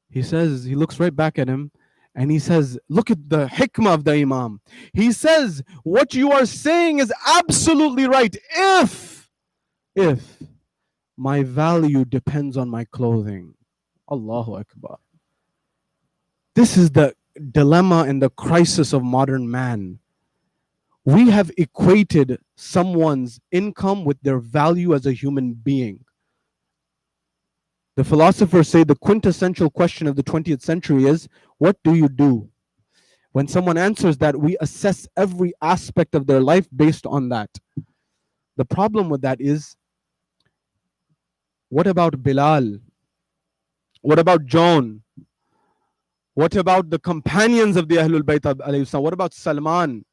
He says, he looks right back at him and he says, look at the hikmah of the Imam. He says, "What you are saying is absolutely right. If my value depends on my clothing." Allahu Akbar. This is the dilemma and the crisis of modern man. We have equated someone's income with their value as a human being. The philosophers say the quintessential question of the 20th century is, what do you do? When someone answers that, we assess every aspect of their life based on that. The problem with that is, what about Bilal? What about John? What about the companions of the Ahlul Bayt alayhi salam? What about Salman?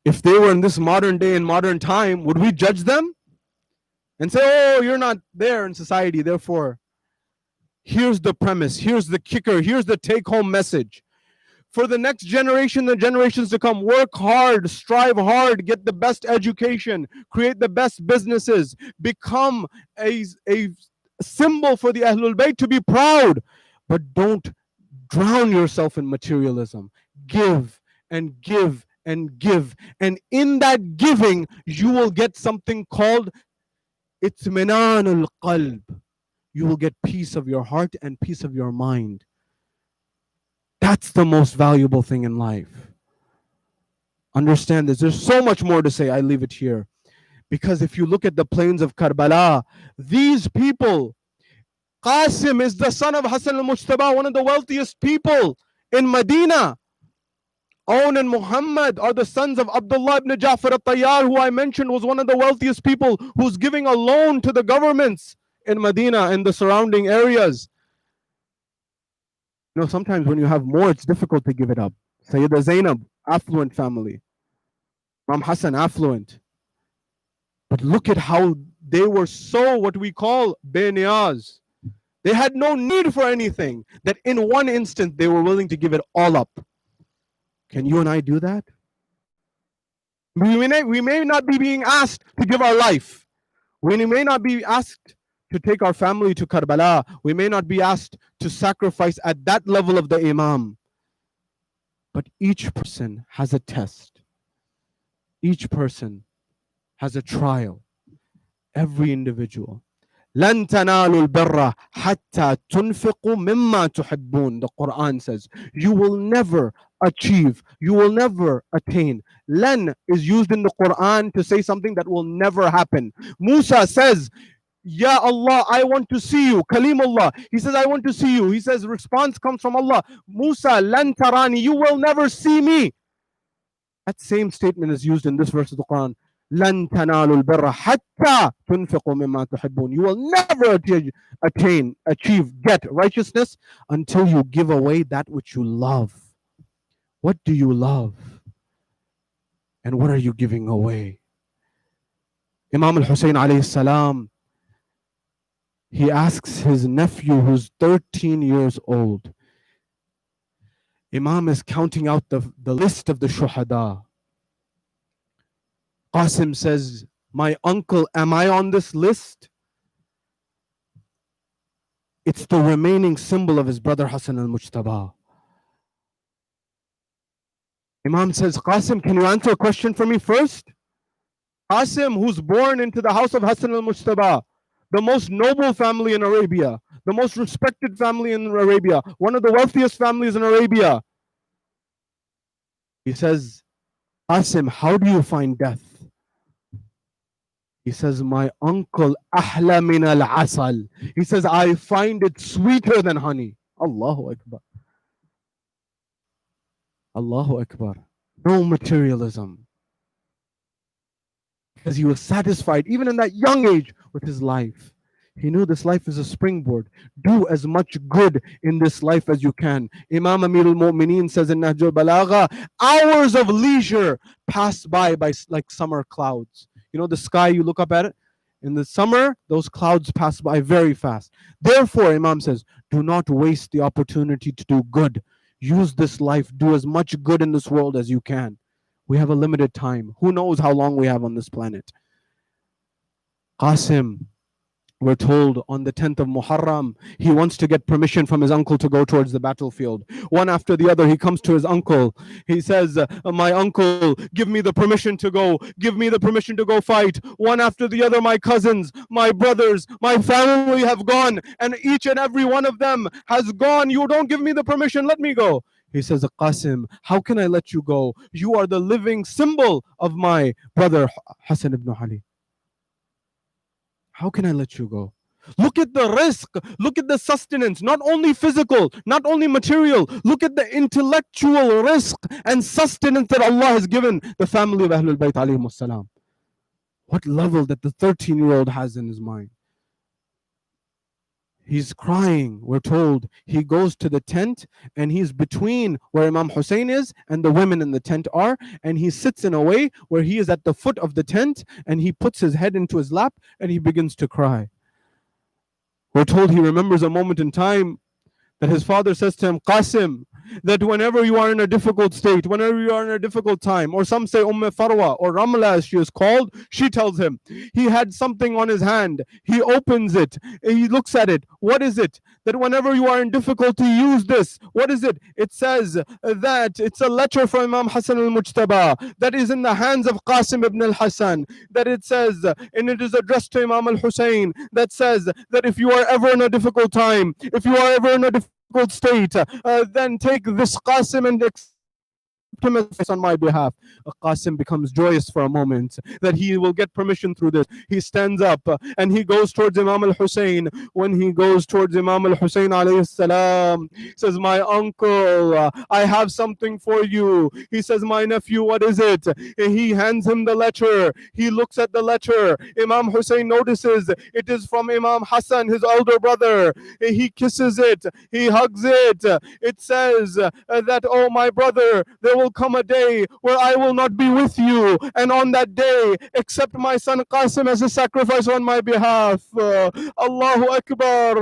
If they were in this modern day and modern time, would we judge them and say, "Oh, you're not there in society, therefore"? Here's the premise, here's the kicker, here's the take-home message. For the next generation, the generations to come, work hard, strive hard, get the best education, create the best businesses, become a symbol for the Ahlul Bayt to be proud. But don't drown yourself in materialism. Give and give and give. And in that giving, you will get something called itminan al-qalb. You will get peace of your heart and peace of your mind. That's the most valuable thing in life. Understand this. There's so much more to say. I leave it here. Because if you look at the plains of Karbala, these people, Qasim is the son of Hassan al-Mujtaba, one of the wealthiest people in Medina. Aun and Muhammad are the sons of Abdullah ibn Ja'far al-Tayyar, who I mentioned was one of the wealthiest people, who's giving a loan to the governments in Medina and the surrounding areas. You know, sometimes when you have more, it's difficult to give it up. Sayyidah Zainab, affluent family. Imam Hassan, affluent. But look at how they were so what we call beniyaz. They had no need for anything, that in one instant they were willing to give it all up. Can you and I do that? We may not be being asked to give our life. We may not be asked to take our family to Karbala. We may not be asked to sacrifice at that level of the Imam. But each person has a test. Each person has a trial. Every individual. لن تنالوا البر حتى تنفقوا مما تحبون. The Quran says, you will never achieve, you will never attain. Lan is used in the Quran to say something that will never happen. Musa says, Ya Allah, I want to see you. Kalimullah. He says, I want to see you. He says, response comes from Allah. Musa, lan tarani, you will never see me. That same statement is used in this verse of the Quran. لن تنالوا البر حتى تنفقوا مما تحبون. You will never achieve, get righteousness until you give away that which you love. What do you love? And what are you giving away? Imam al-Hussein alayhi salam, he asks his nephew who's 13 years old. Imam is counting out the list of the shuhada. Qasim says, my uncle, am I on this list? It's the remaining symbol of his brother Hassan al-Mujtaba. Imam says, Qasim, can you answer a question for me first? Qasim, who's born into the house of Hassan al-Mujtaba, the most noble family in Arabia, the most respected family in Arabia, one of the wealthiest families in Arabia. He says, Qasim, how do you find death? He says, my uncle, ahla min al-asal. He says, I find it sweeter than honey. Allahu Akbar. Allahu Akbar. No materialism. Because he was satisfied, even in that young age, with his life. He knew this life is a springboard. Do as much good in this life as you can. Imam Amir al-Mu'mineen says in Nahj al-Balagha, hours of leisure pass by like summer clouds. You know the sky, you look up at it? In the summer, those clouds pass by very fast. Therefore, Imam says, do not waste the opportunity to do good. Use this life. Do as much good in this world as you can. We have a limited time. Who knows how long we have on this planet? Qasim, we're told on the 10th of Muharram, he wants to get permission from his uncle to go towards the battlefield. One after the other, he comes to his uncle. He says, my uncle, give me the permission to go. Give me the permission to go fight. One after the other, my cousins, my brothers, my family have gone. And each and every one of them has gone. You don't give me the permission, let me go. He says, Qasim, how can I let you go? You are the living symbol of my brother Hassan ibn Ali. How can I let you go? Look at the risk. Look at the sustenance, not only physical, not only material. Look at the intellectual risk and sustenance that Allah has given the family of Ahlul Bayt alayhimus salam. What level that the 13-year-old has in his mind. He's crying, we're told. He goes to the tent and he's between where Imam Hussein is and the women in the tent are, and he sits in a way where he is at the foot of the tent and he puts his head into his lap and he begins to cry. We're told he remembers a moment in time that his father says to him, Qasim, that whenever you are in a difficult state, whenever you are in a difficult time, or some say Farwa or Ramla as she is called, she tells him, he had something on his hand. He opens it. He looks at it. What is it? That whenever you are in difficulty, use this. What is it? It says that it's a letter from Imam Hassan al-Mujtaba that is in the hands of Qasim ibn al-Hassan. That it says, and it is addressed to Imam al-Hussein, that says that if you are ever in a difficult time, if you are ever in a difficult state, then take this Qasim and him as on my behalf. Qasim becomes joyous for a moment that he will get permission through this. He stands up and he goes towards Imam al Hussein. When he goes towards Imam al Hussein alayhi salam, says, "My uncle, I have something for you." He says, "My nephew, what is it?" He hands him the letter. He looks at the letter. Imam Hussein notices it is from Imam Hassan, his elder brother. He kisses it. He hugs it. It says that, "Oh, my brother, there will come a day where I will not be with you, and on that day accept my son Qasim as a sacrifice on my behalf." Allahu Akbar.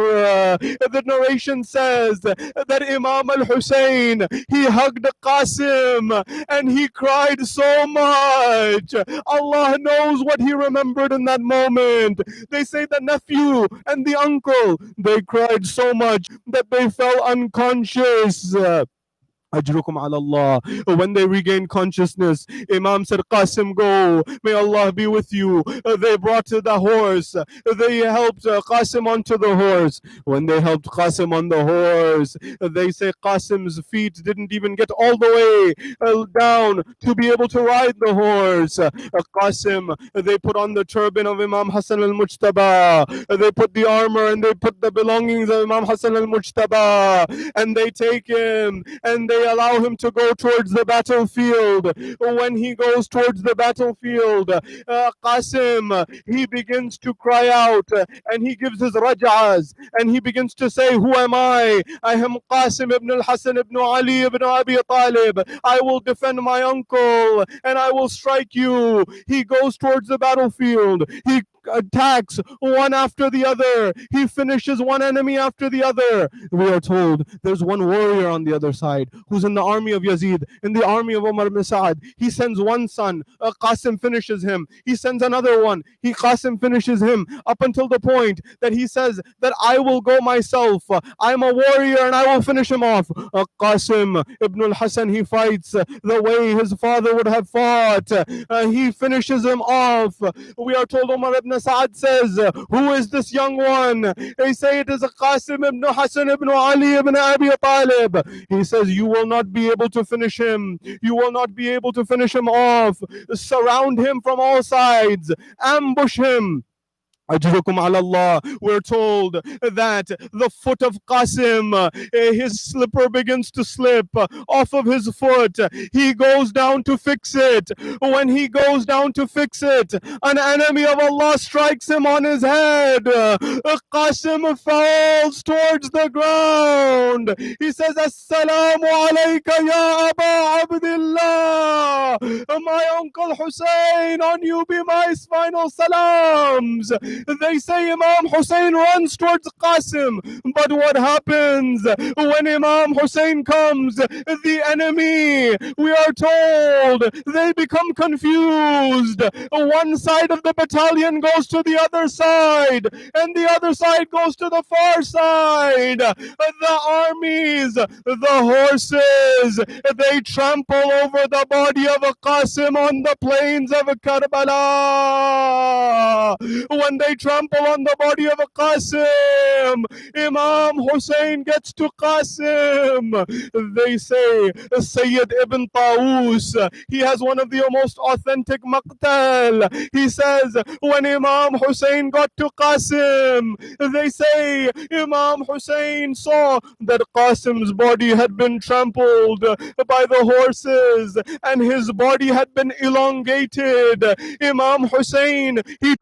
The narration says that Imam al Hussein, he hugged Qasim and he cried so much. Allah knows what he remembered in that moment. They say the nephew and the uncle, they cried so much that they fell unconscious. Ajrukum ala Allah. When they regained consciousness, Imam said, "Qasim, go. May Allah be with you." They brought the horse. They helped Qasim onto the horse. When they helped Qasim on the horse, they say Qasim's feet didn't even get all the way down to be able to ride the horse. Qasim, they put on the turban of Imam Hassan al-Mujtaba. They put the armor and they put the belongings of Imam Hassan al-Mujtaba, and they take him and they allow him to go towards the battlefield. When he goes towards the battlefield, Qasim, he begins to cry out and he gives his raj'as and he begins to say, "Who am I? I am Qasim ibn al-Hasan ibn Ali ibn Abi Talib. I will defend my uncle and I will strike you." He goes towards the battlefield. He attacks one after the other. He finishes one enemy after the other. We are told there's one warrior on the other side who's in the army of Yazid, in the army of Umar ibn Sa'ad. He sends one son, Qasim finishes him. He sends another one, Qasim finishes him, up until the point that he says that I will go myself. I'm a warrior and I will finish him off. Qasim ibn al-Hasan, he fights the way his father would have fought. He finishes him off. We are told Umar ibn Sa'ad says, "Who is this young one?" They say it is a Qasim ibn Hassan ibn Ali ibn Abi Talib. He says, "You will not be able to finish him. You will not be able to finish him off. Surround him from all sides. Ambush him." Ajrukum ala Allah. We're told that the foot of Qasim, his slipper begins to slip off of his foot. He goes down to fix it. When he goes down to fix it, an enemy of Allah strikes him on his head. Qasim falls towards the ground. He says, "Assalamu alayka ya Aba Abdullah." My uncle Hussein, on you be my final salams. They say Imam Hussein runs towards Qasim, but what happens when Imam Hussein comes? The enemy, we are told, they become confused. One side of the battalion goes to the other side, and the other side goes to the far side. The armies, the horses, they trample over the body of Qasim on the plains of Karbala. When they trample on the body of Qasim, Imam Hussein gets to Qasim. They say Sayyid ibn Tawus, he has one of the most authentic maqtal. He says when Imam Hussein got to Qasim, they say Imam Hussein saw that Qasim's body had been trampled by the horses and his body had been elongated. Imam Hussein, he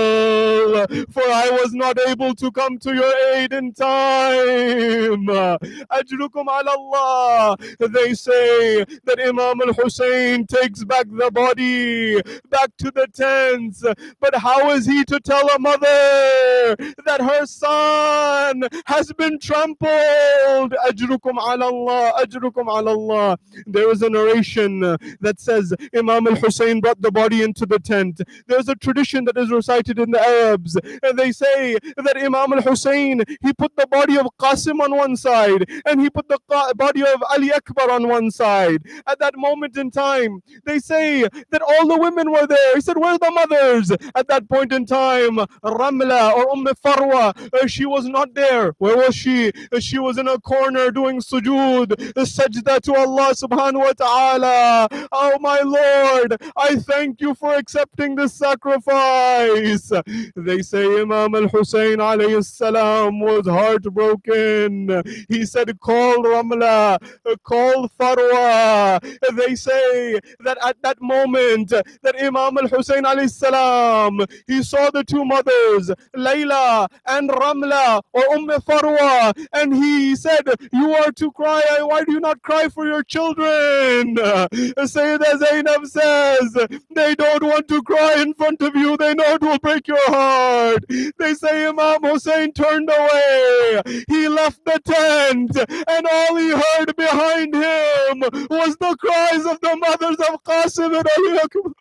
for I was not able to come to your aid in time. Ajrukum ala Allah. They say that Imam al-Hussein takes back the body back to the tents. But how is he to tell a mother that her son has been trampled? Ajrukum ala Allah. Ajrukum ala Allah. There is a narration that says Imam al-Hussein brought the body into the tent. There's a tradition that is recited in the Arab Arabs, and they say that Imam al-Hussein, he put the body of Qasim on one side and he put the body of Ali Akbar on one side. At that moment in time, they say that all the women were there. He said, where are the mothers? At that point in time, Ramla or Farwa, she was not there. Where was she? She was in a corner doing sujood, sajda to Allah subhanahu wa ta'ala. Oh my Lord, I thank you for accepting this sacrifice. They say Imam al-Hussein alayhi salam was heartbroken. He said, call Ramla, call Farwa. They say that at that moment that Imam al-Hussein alayhi salam, he saw the two mothers, Layla and Ramla or Farwa, and he said, you are to cry. Why do you not cry for your children? Sayyidah Zainab says, they don't want to cry in front of you. They know it will break your heart. They say Imam Hussein turned away. He left the tent, and all he heard behind him was the cries of the mothers of Qasim and Ali Akbar.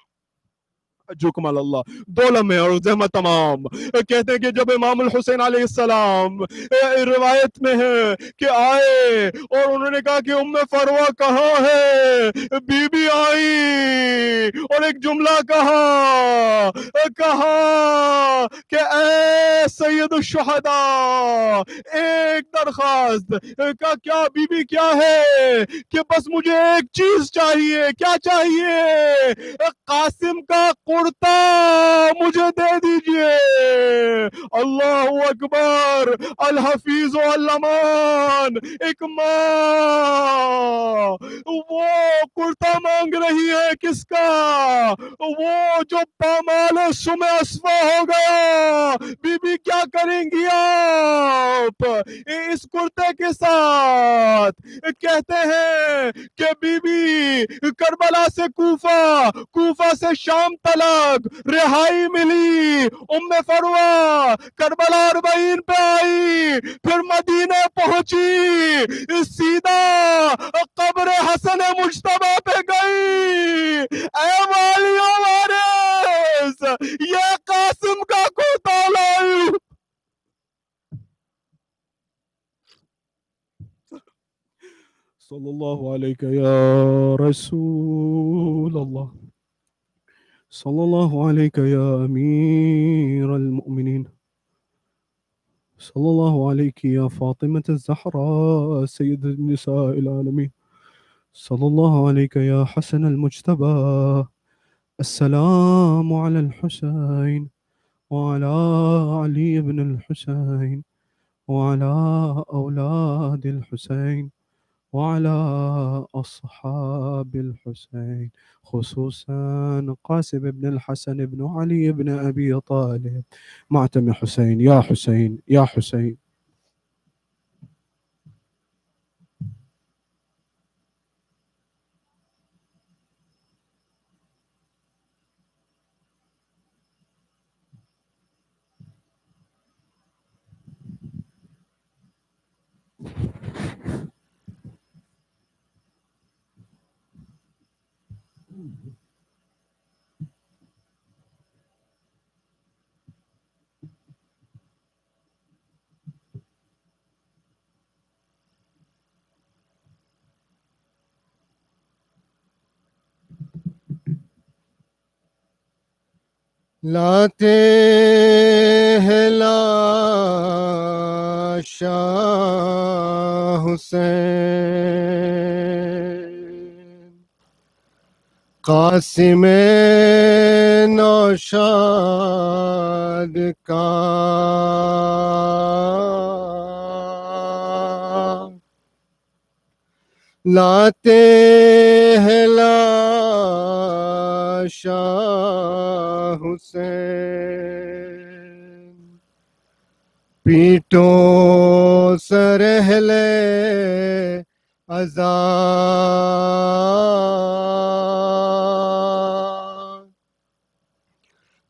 अजुकुम अल्लाह दौलत में और जहमत तमाम कहते हैं कि जब इमाम हुसैन अलैहिस्सलाम रिवायत में है कि आए और उन्होंने कहा कि उम्मे फरवा कहाँ है, बीबी आई और एक जुमला कहा कि ए सैयद शुहदा, एक दरखास्त का, क्या बीबी क्या है कि बस मुझे एक चीज चाहिए. क्या चाहिए? कासिम का कुर्ता मुझे दे दीजिए. अल्लाहु अकबर. अल हफीज अल अमान, एक माँ वो कुर्ता मांग रही है. किसका? वो जो पामाल सुमे अस्फा हो गया. बीबी क्या करेंगी आप इस कुर्ते के साथ? कहते हैं कि बीबी करबला से कूफा, कूफा से शाम तलक रिहाई मिली. उम्मे फरवा करबला 40 पे आई, फिर मदीने पहुंची, सीधा कब्र हसन मुज्तबा पे गई. ऐ वालियों वारिस, ये कासिम का कुर्ता लाई. सल्लल्लाहु अलैहि या रसूल अल्लाह, सल्लल्लाहु अलैहि या अमीर المؤمنين, सल्लल्लाहु अलैहि या फातिमा الزهراء سيد النساء العالمين, सल्लल्लाहु अलैहि या हसन المجتبى. السلام على الحسين وعلى علي بن الحسين وعلى أولاد الحسين وعلى أصحاب الحسين، خصوصا قاسم بن الحسن بن علي بن أبي طالب. معتم حسين، يا حسين يا حسين. लाते हैं लाशा हुसैन, कासिम नौशाद का. लाते हैं लाशा हुसैन, पीटो सरहले अज़ा.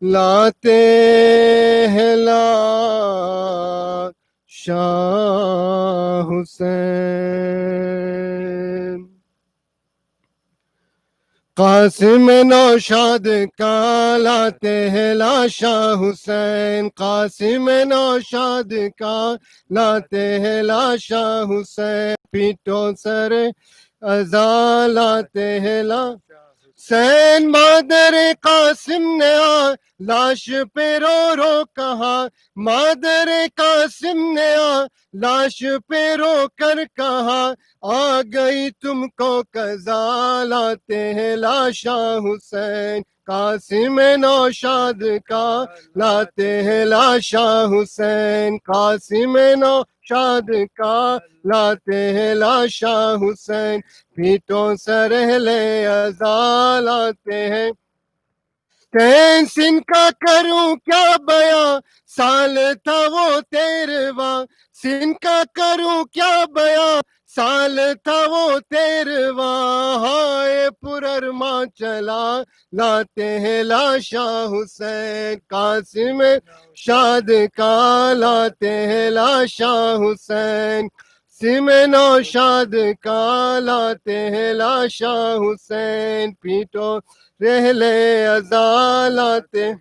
लाते हैं लाशा Hussain, قاسم نوشاد کا لاتے ہیں لاشا حسین قاسم نوشاد کا لاتے ہیں لاشا حسین پیٹو سر ازا لاتے ہیں حسین مادر قاسم نے لاش پہ رو رو کہا مادر قاسم نے لاش پہ رو کر کہا آ گئی تم کو قضا لاتے ہیں لاشا حسین قاسم نوشاد کا لاتے ہیں لاشا حسین قاسم نوشاد کا لاتے ہیں لاشا حسین پیٹوں سرہلے ازا لاتے ہیں سن کا کروں کیا بیاں سال تھا وہ 13واں سن کا کروں کیا بیاں سال تھا وہ 13واں ہائے پرارما چلا لاتے ہیں لاشا حسین قاسم شاد کا لاتے ہیں لاشا حسین قاسم نوشاد کا لاتے ہیں لاشا حسین پیٹو رہلے ازالاتے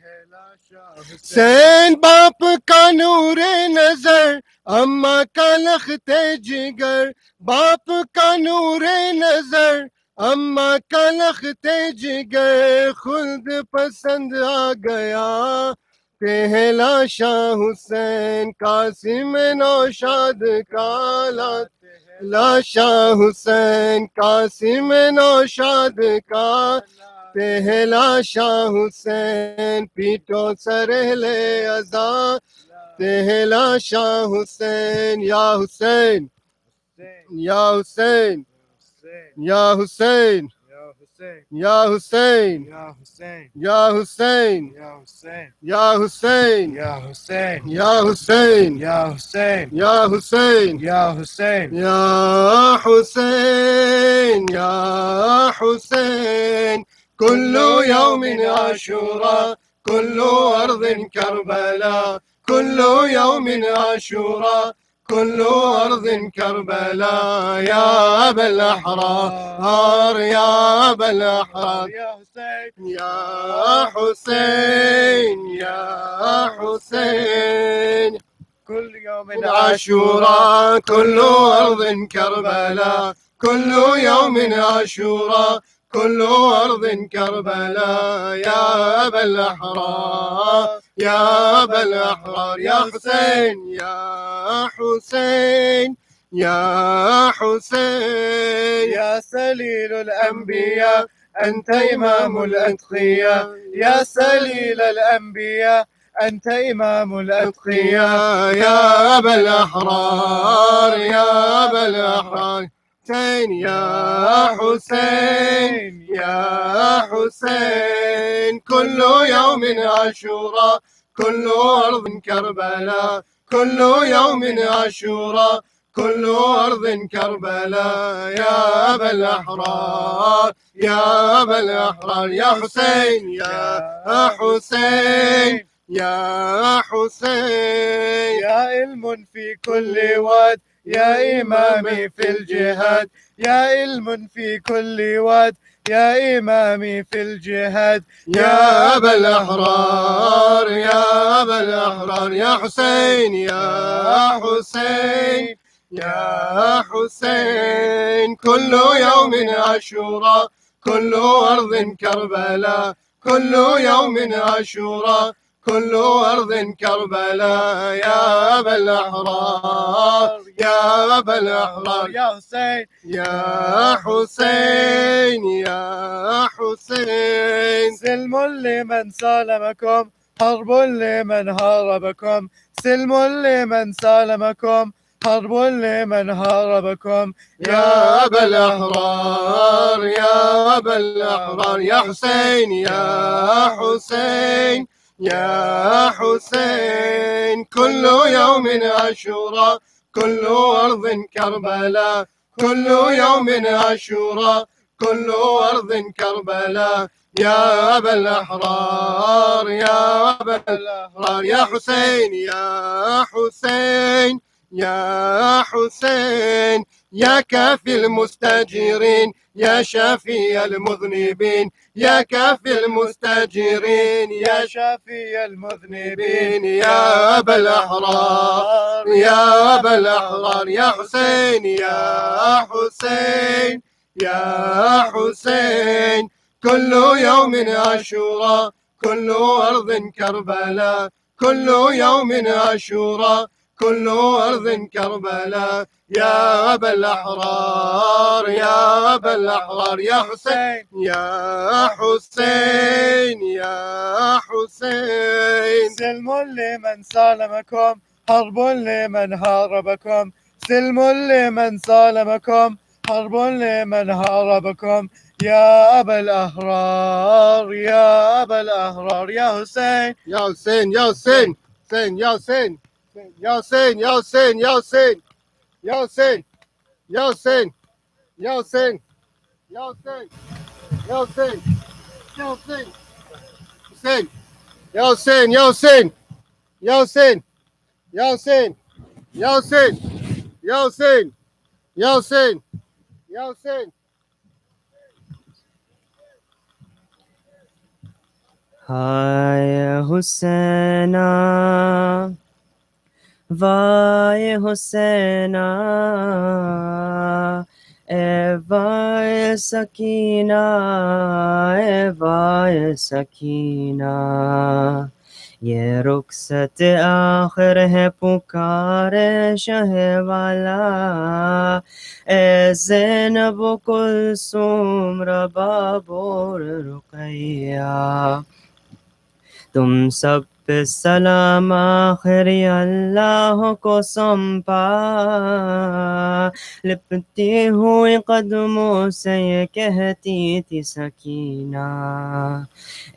حسین باپ کا نور نظر اماں کا لخت جگر باپ کا نور نظر اماں کا لخت جگر خلد پسند آ گیا پہلا شاہ حسین قاسم نوشاد کا لاشا حسین قاسم نوشاد کا پہلا شاہ حسین پیٹو سرہلے ازا پہلا شاہ حسین یا حسین یا حسین یا حسین یا حسین یا حسین یا حسین یا حسین یا حسین یا حسین یا حسین یا حسین یا حسین یا حسین كل يوم عاشوراء كل أرض كربلاء كل يوم عاشوراء كل أرض كربلاء يا أبا الأحرار يا أبا الأحرار يا حسين يا حسين يا حسين كل يوم عاشوراء كل أرض كربلاء كل يوم عاشوراء كل أرض كربلاء يا أبا الأحرار يا أبا الأحرار يا حسين يا حسين يا حسين يا سليل الأنبياء أنت إمام الأتقياء يا سليل الأنبياء أنت إمام الأتقياء يا أبا الأحرار يا أبا الأحرار حسين يا حسين يا حسين كل يوم عاشوراء كل أرض كربلاء كل يوم عاشوراء كل أرض كربلاء يا أبا الأحرار يا أبا الأحرار يا حسين يا حسين يا حسين يا علم في كل واد يا إمامي في الجهاد يا علم في كل واد يا إمامي في الجهاد يا أبا الأحرار يا أبا الأحرار يا حسين يا حسين يا حسين كل يوم عاشوراء كل أرض كربلاء كل يوم عاشوراء كل أرض كربلاء يا أبا الأحرار يا أبا الأحرار يا حسين يا حسين يا حسين سلم لمن سالمكم حرب لمن هاربكم سلم لمن سالمكم حرب لمن هاربكم يا أبا الأحرار يا أبا الأحرار يا حسين يا حسين يا حسين كل يوم عاشوراء كل أرض كربلاء كل يوم عاشوراء كل أرض كربلاء يا أبا الأحرار يا أبا الأحرار يا حسين يا حسين يا حسين يا كافي المستجيرين يا شافي المذنبين يا كافي المستجيرين يا شافي المذنبين يا أبا الأحرار يا أبا الأحرار يا حسين يا حسين يا حسين كل يوم عاشوراء كل أرض كربلاء كل يوم عاشوراء كل أرض كربلاء يا أبا الأحرار يا أبا الأحرار يا حسين يا حسين يا حسين سلم لمن سالمكم حرب لمن هاربكم سلم لمن سالمكم حرب لمن هاربكم يا أبا الأحرار يا أبا الأحرار يا حسين يا حسين يا حسين يا حسين يا حسين يا حسين يا حسين يا حسين يا حسين يا حسين يا حسين يا حسين يا حسين حسين يا حسين يا حسين يا حسين يا حسين يا حسين يا حسين يا حسين يا حسين Hai Hussaina, Vai Hussaina, Vai Sakina, Vai Sakina. ये रुखसत आखिर है पुकारे शहे वाला ए ज़ैनब कुलसूम रबाब और रुक़ैया तुम सब पे सलाम आखिरी अल्लाह को संपा लिपटी हुई कदमों से ये कहती थी सकीना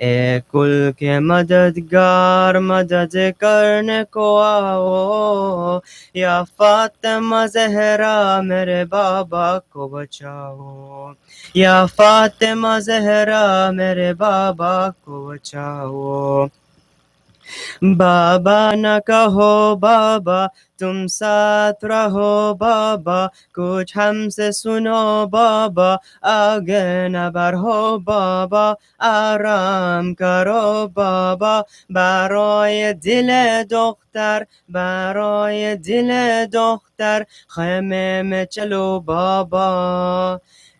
ए कुल के मददगार मदद करने को आओ या फातिमा ज़हरा मेरे बाबा को बचाओ या फातिमा ज़हरा मेरे बाबा को बचाओ बाबा न कहो बाबा तुम साथ रहो बाबा कुछ हमसे सुनो बाबा आगे न बढ़ो बाबा आराम करो बाबा برای दिल دختر برای दिल دختر خیمه में चलो बाबा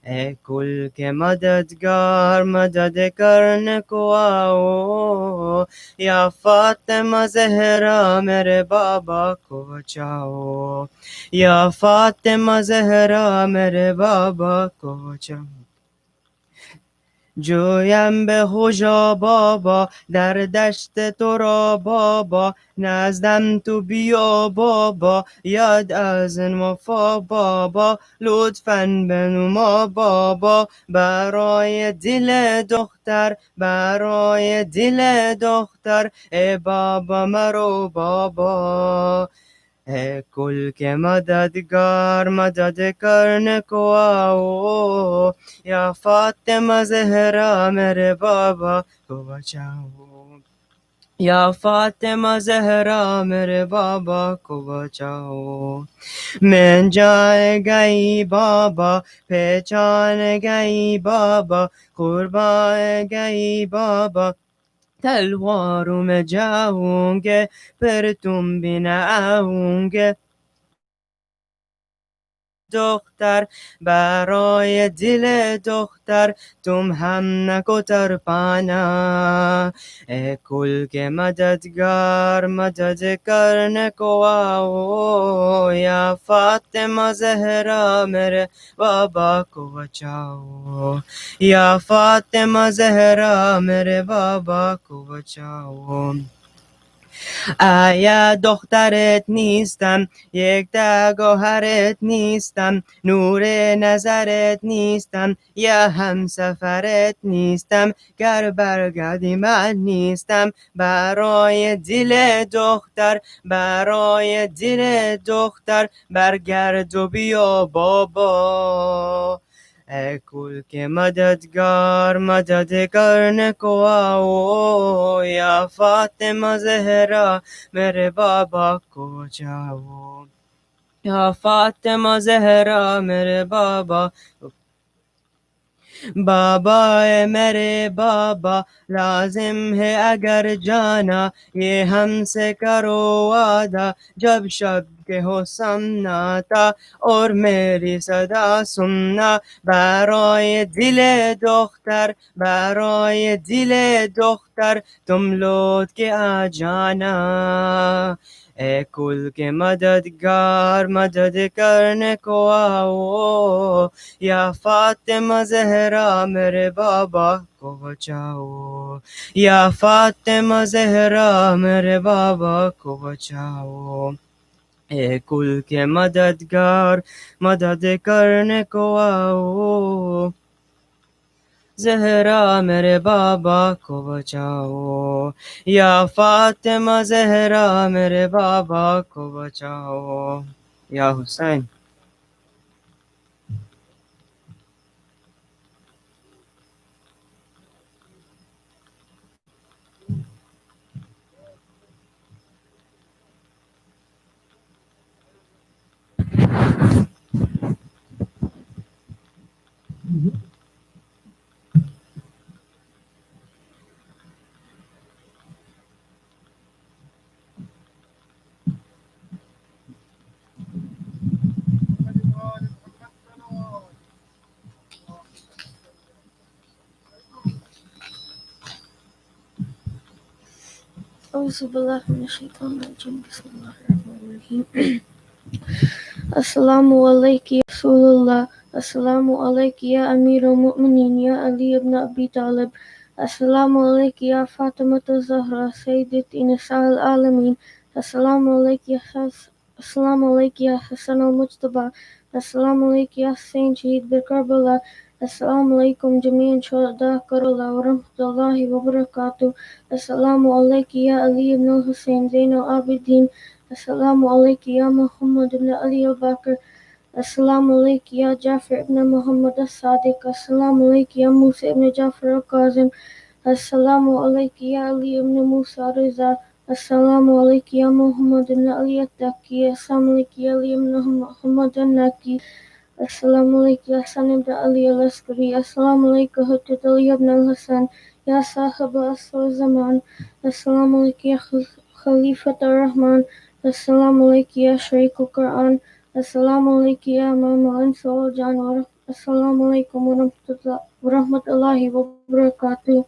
ए कुल के मददगार मदद करने को आओ या फातिमा ज़हरा मेरे बाबा को बचाओ या फातिमा ज़हरा मेरे बाबा को बचाओ جویم به خوشا بابا در دشت تو را بابا نزدم تو بیا بابا یاد از این وفا بابا لطفاً بنما بابا برای دل دختر برای دل دختر ای بابا مرو بابا है कुल के मददगार मदद करने को आओ या फातिमा ज़हरा मेरे बाबा को बचाओ या फातिमा ज़हरा मेरे बाबा को बचाओ मैं जाए गई बाबा पहचान गई बाबा कुर्बान गई बाबा तलवारों में जाऊंगे फिर तुम भी न आओगे دختر برای دل دختر तुम हम न को तर पाना ए कुल के मददगार मदद करने को आओ या फातिमा ज़हरा मेरे बाबा को बचाओ या फातिमा ज़हरा मेरे बाबा को बचाओ آیا دخترت نیستم یک گوهرت نیستم نور نظرت نیستم یا همسفرت نیستم گر برگردی من نیستم برای دل دختر برای دل دختر برگرد و بیا بابا ए कुल के मददगार मदद करने को आओ या फातिमा ज़हरा मेरे बाबा को बचाओ या फातिमा ज़हरा मेरे बाबा बाबा है मेरे बाबा लाजिम है अगर जाना ये हमसे करो वादा जब शब के हो समनाता और मेरी सदा सुनना برای दिल دختر برای दिल دختر तुम लौट के आ जाना ए कुल के मददगार मदद करने को आओ या फातिमा ज़हरा मेरे बाबा को बचाओ या फातिमा ज़हरा मेरे बाबा को बचाओ ए कुल के मददगार मदद करने को आओ ज़हरा मेरे बाबा को बचाओ या फातिमा ज़हरा मेरे बाबा को बचाओ या हुसैन أعوذ بالله من الشيطان الرجيم بسم الله الرحمن الرحيم السلام عليك يا رسول الله السلام عليك يا أمير المؤمنين يا علي بن أبي طالب السلام عليك يا فاطمة الزهراء سيدة نساء العالمين السلام عليك يا السلام عليك يا حسن المجتبى السلام عليك يا حسين شهيد بكربلاء السلام عليكم جميعا شهداء كربلاء ورحمة الله وبركاته السلام عليك يا علي بن الحسين زين العابدين السلام عليك يا محمد بن علي الباقر السلام عليك يا جعفر بن محمد الصادق السلام عليك يا موسى بن جعفر الكاظم السلام عليك يا علي بن موسى رضا السلام عليك يا محمد بن علي التقي السلام عليك يا علي بن محمد النقي السلام عليك يا حسن بن علي العسكري السلام عليك حجة علي بن الحسن يا صاحب عصر الزمان السلام عليك يا خليفة الرحمن السلام عليك يا شريك القرآن السلام عليك يا إمام الإنس والجان السلام عليكم ورحمة الله وبركاته